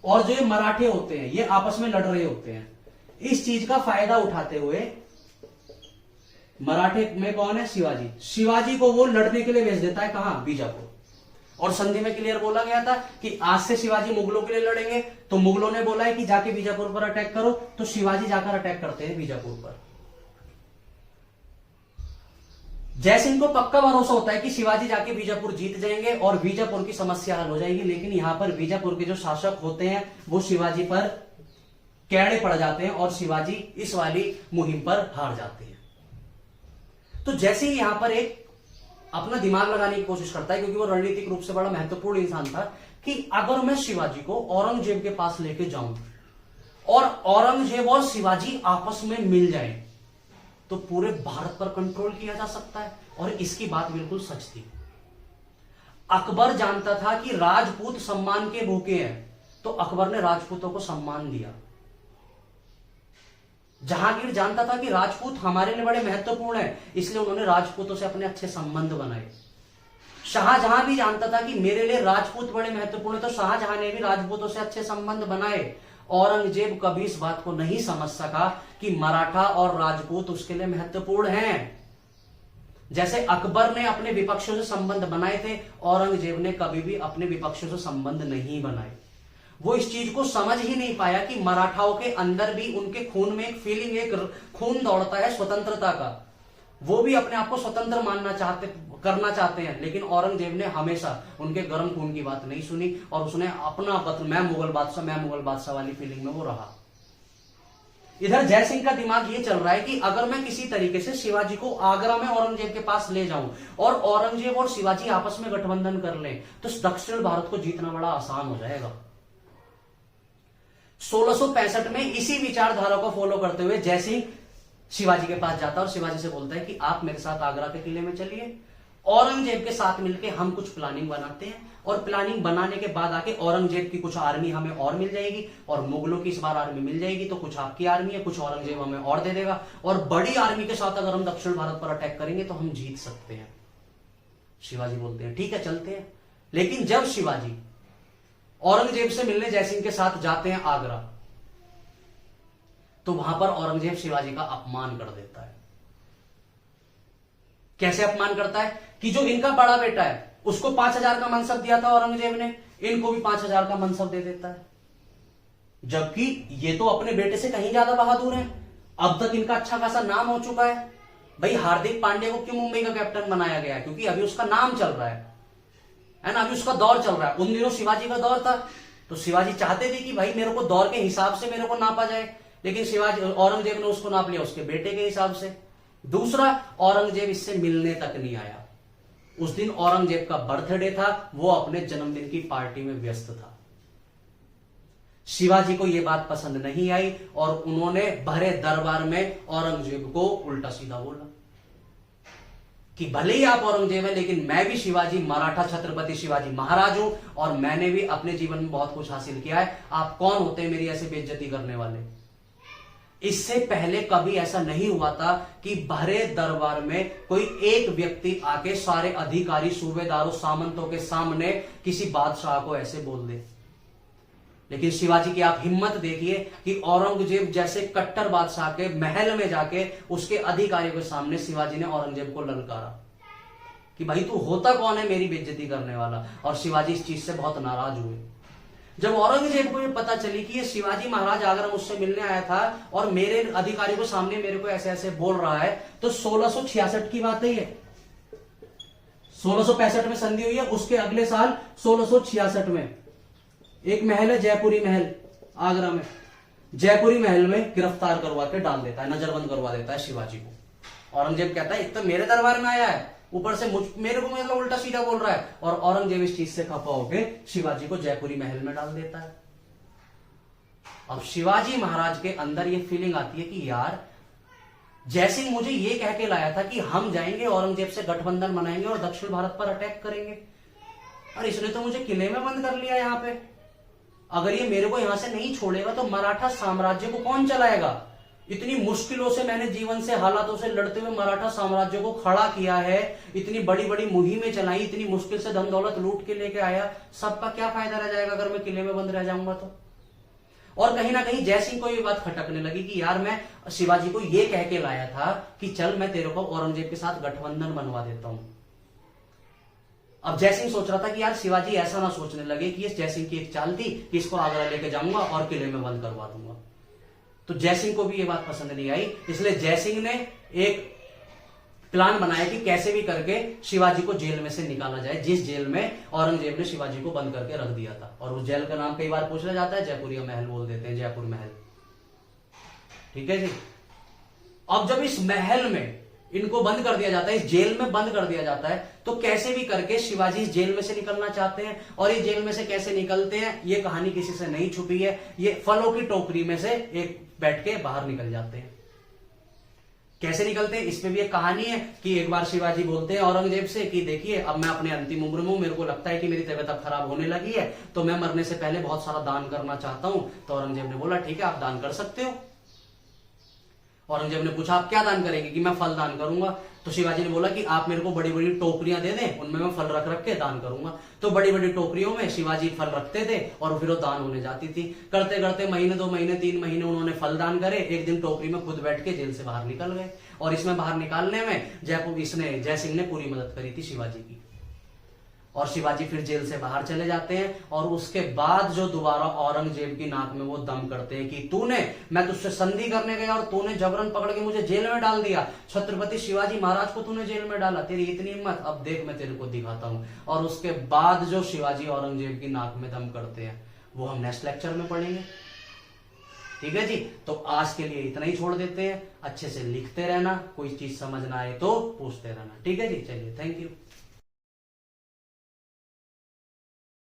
और जो ये मराठे होते हैं ये आपस में लड़ रहे होते हैं, इस चीज का फायदा उठाते हुए मराठे में कौन है? शिवाजी। शिवाजी को वो लड़ने के लिए भेज देता है कहां? बीजापुर। और संधि में क्लियर बोला गया था कि आज से शिवाजी मुगलों के लिए लड़ेंगे, तो मुगलों ने बोला है कि जाके बीजापुर पर अटैक करो, तो शिवाजी जाकर अटैक करते हैं बीजापुर पर। जयसिंह को पक्का भरोसा होता है कि शिवाजी जाके बीजापुर जीत जाएंगे और बीजापुर की समस्या हल हो जाएगी, लेकिन यहां पर बीजापुर के जो शासक होते हैं वो शिवाजी पर कैड़े पड़ जाते हैं और शिवाजी इस वाली मुहिम पर हार जाते हैं। तो जैसे ही यहां पर एक अपना दिमाग लगाने की कोशिश करता है, क्योंकि वो रणनीतिक रूप से बड़ा महत्वपूर्ण इंसान था, कि अगर मैं शिवाजी को औरंगजेब के पास लेके जाऊं और औरंगजेब और शिवाजी आपस में मिल जाएं तो पूरे भारत पर कंट्रोल किया जा सकता है। और इसकी बात बिल्कुल सच थी। अकबर जानता था कि राजपूत सम्मान के भूखे हैं, तो अकबर ने राजपूतों को सम्मान दिया। जहांगीर जानता था कि राजपूत हमारे लिए बड़े महत्वपूर्ण है, इसलिए उन्होंने राजपूतों से अपने अच्छे संबंध बनाए। शाहजहां भी जानता था कि मेरे लिए राजपूत बड़े महत्वपूर्ण है, तो शाहजहां ने भी राजपूतों से अच्छे संबंध बनाए। औरंगजेब कभी इस बात को नहीं समझ सका कि मराठा और राजपूत उसके लिए महत्वपूर्ण हैं। जैसे अकबर ने अपने विपक्षों से संबंध बनाए थे, औरंगजेब ने कभी भी अपने विपक्षों से संबंध नहीं बनाए। वो इस चीज को समझ ही नहीं पाया कि मराठाओं के अंदर भी उनके खून में एक फीलिंग, एक खून दौड़ता है स्वतंत्रता का। वो भी अपने आप को स्वतंत्र करना चाहते हैं, लेकिन औरंगजेब ने हमेशा उनके गर्म खून की बात नहीं सुनी और उसने अपना मैं मुगल बादशाह वाली फीलिंग में वो रहा। इधर जयसिंह का दिमाग ये चल रहा है कि अगर मैं किसी तरीके से शिवाजी को आगरा में औरंगजेब के पास ले जाऊं और औरंगजेब और शिवाजी आपस में गठबंधन कर लें तो दक्षिण भारत को जीतना बड़ा आसान हो जाएगा। 1665 में इसी विचारधारा को फॉलो करते हुए जयसिंह शिवाजी के पास जाता है और शिवाजी से बोलता है कि आप मेरे साथ आगरा के किले में चलिए, औरंगजेब के साथ मिलकर हम कुछ प्लानिंग बनाते हैं और प्लानिंग बनाने के बाद आके औरंगजेब की कुछ आर्मी हमें और मिल जाएगी और मुगलों की इस बार आर्मी मिल जाएगी, तो कुछ आपकी आर्मी है, कुछ औरंगजेब हमें और दे देगा और बड़ी आर्मी के साथ अगर हम दक्षिण भारत पर अटैक करेंगे तो हम जीत सकते हैं। शिवाजी बोलते हैं ठीक है चलते हैं। लेकिन जब शिवाजी औरंगजेब से मिलने जयसिंह के साथ जाते हैं आगरा, तो वहां पर औरंगजेब शिवाजी का अपमान कर देता है। कैसे अपमान करता है कि जो इनका बड़ा बेटा है उसको 5000 का मनसब दिया था औरंगजेब ने, इनको भी 5000 का मनसब दे देता है। जबकि ये तो अपने बेटे से कहीं ज्यादा बहादुर हैं। अब तक इनका अच्छा खासा नाम हो चुका है। भाई हार्दिक पांड्या को क्यों मुंबई का कैप्टन बनाया गया? क्योंकि अभी उसका नाम चल रहा है ना, अभी उसका दौर चल रहा है। उन दिनों शिवाजी का दौर था, तो शिवाजी चाहते थे कि भाई मेरे को दौर के हिसाब से मेरे को नापा जाए, लेकिन शिवाजी औरंगजेब ने उसको नाप लिया उसके बेटे के हिसाब से। दूसरा, औरंगजेब इससे मिलने तक नहीं आया। उस दिन औरंगजेब का बर्थडे था, वो अपने जन्मदिन की पार्टी में व्यस्त था। शिवाजी को यह बात पसंद नहीं आई और उन्होंने भरे दरबार में औरंगजेब को उल्टा सीधा बोला कि भले ही आप औरंगजेब हैं, लेकिन मैं भी शिवाजी, मराठा छत्रपति शिवाजी महाराज हूं और मैंने भी अपने जीवन में बहुत कुछ हासिल किया है। आप कौन होते हैं मेरी ऐसे बेइज्जती करने वाले? इससे पहले कभी ऐसा नहीं हुआ था कि भरे दरबार में कोई एक व्यक्ति आके सारे अधिकारी, सूबेदारों, सामंतों के सामने किसी बादशाह को ऐसे बोल दे। लेकिन शिवाजी की आप हिम्मत देखिए कि औरंगजेब जैसे कट्टर बादशाह के महल में जाके उसके अधिकारियों के सामने शिवाजी ने औरंगजेब को ललकारा कि भाई तू होता कौन है मेरी बेइज्जती करने वाला। और शिवाजी इस चीज से बहुत नाराज हुए। जब औरंगजेब को ये पता चली कि ये शिवाजी महाराज आगरा मुझसे मिलने आया था और मेरे अधिकारियों के सामने मेरे को ऐसे ऐसे बोल रहा है, तो 1666 की बात है ये। 1665 में संधि हुई है, उसके अगले साल 1666 में एक महल है जयपुरी महल आगरा में, जयपुरी महल में गिरफ्तार करवा के डाल देता है, नजरबंद करवा देता है शिवाजी को। औरंगजेब कहता है इतना मेरे दरबार में आया है, ऊपर से मेरे को मतलब उल्टा सीधा बोल रहा है। और औरंगजेब इस चीज से खफा होकर शिवाजी को जयपुरी महल में डाल देता है। अब शिवाजी महाराज के अंदर ये फीलिंग आती है कि यार जयसिंह मुझे ये कह के लाया था कि हम जाएंगे औरंगजेब से गठबंधन बनाएंगे और दक्षिण भारत पर अटैक करेंगे, और इसने तो मुझे किले में बंद कर लिया यहाँ पे। अगर ये मेरे को यहां से नहीं छोड़ेगा तो मराठा साम्राज्य को कौन चलाएगा? इतनी मुश्किलों से मैंने जीवन से हालातों से लड़ते हुए मराठा साम्राज्य को खड़ा किया है, इतनी बड़ी बड़ी मुहिमें चलाई, इतनी मुश्किल से धन दौलत लूट के लेके आया, सबका क्या फायदा रह जाएगा अगर मैं किले में बंद रह जाऊंगा तो? और कहीं ना कहीं जयसिंह को ये बात खटकने लगी कि यार मैं शिवाजी को ये कह के लाया था कि चल मैं तेरे को औरंगजेब के साथ गठबंधन बनवा देता हूं। अब जयसिंह सोच रहा था कि यार शिवाजी ऐसा ना सोचने लगे कि ये जयसिंह की एक चाल थी कि इसको आगरा लेके जाऊंगा और किले में बंद करवा दूंगा। तो जयसिंह को भी ये बात पसंद नहीं आई, इसलिए जयसिंह ने एक प्लान बनाया कि कैसे भी करके शिवाजी को जेल में से निकाला जाए, जिस जेल में औरंगजेब ने शिवाजी को बंद करके रख दिया था। और उस जेल का नाम कई बार पूछा जाता है, जयपुरिया महल बोल देते हैं, जयपुर महल। ठीक है जी। अब जब इस महल में इनको बंद कर दिया जाता है, इस जेल में बंद कर दिया जाता है, तो कैसे भी करके शिवाजी इस जेल में से निकलना चाहते हैं। और ये जेल में से कैसे निकलते हैं ये कहानी किसी से नहीं छुपी है। ये फलों की टोकरी में से एक बैठ के बाहर निकल जाते हैं। कैसे निकलते हैं इस पे भी एक कहानी है कि एक बार शिवाजी बोलते हैं औरंगजेब से कि देखिए अब मैं अपने अंतिम उम्र में हूं, मेरे को लगता है कि मेरी तबीयत अब खराब होने लगी है, तो मैं मरने से पहले बहुत सारा दान करना चाहता हूं। तो औरंगजेब ने बोला ठीक है आप दान कर सकते हो। औरंगजेब ने पूछा आप क्या दान करेंगे? कि मैं फल दान करूंगा। तो शिवाजी ने बोला कि आप मेरे को बड़ी बड़ी टोकरियां दे दें, उनमें मैं फल रख रख के दान करूंगा। तो बड़ी बड़ी टोकरियों में शिवाजी फल रखते थे और फिर वो दान होने जाती थी। करते करते महीने 2 महीने 3 महीने उन्होंने फल दान करे। एक दिन टोकरी में खुद बैठ के जेल से बाहर निकल गए। और इसमें बाहर निकालने में जयसिंह ने पूरी मदद करी थी शिवाजी की। और शिवाजी फिर जेल से बाहर चले जाते हैं। और उसके बाद जो दोबारा औरंगजेब की नाक में वो दम करते हैं कि मैं तुझसे संधि करने गया और तूने जबरन पकड़ के मुझे जेल में डाल दिया, छत्रपति शिवाजी महाराज को तूने जेल में डाला, तेरी इतनी हिम्मत, अब देख मैं तेरे को दिखाता हूं। और उसके बाद जो शिवाजी औरंगजेब की नाक में दम करते हैं वो हम नेक्स्ट लेक्चर में पढ़ेंगे। ठीक है जी। तो आज के लिए इतना ही छोड़ देते हैं। अच्छे से लिखते रहना, कोई चीज समझ ना आए तो पूछते रहना। ठीक है जी, चलिए, थैंक यू।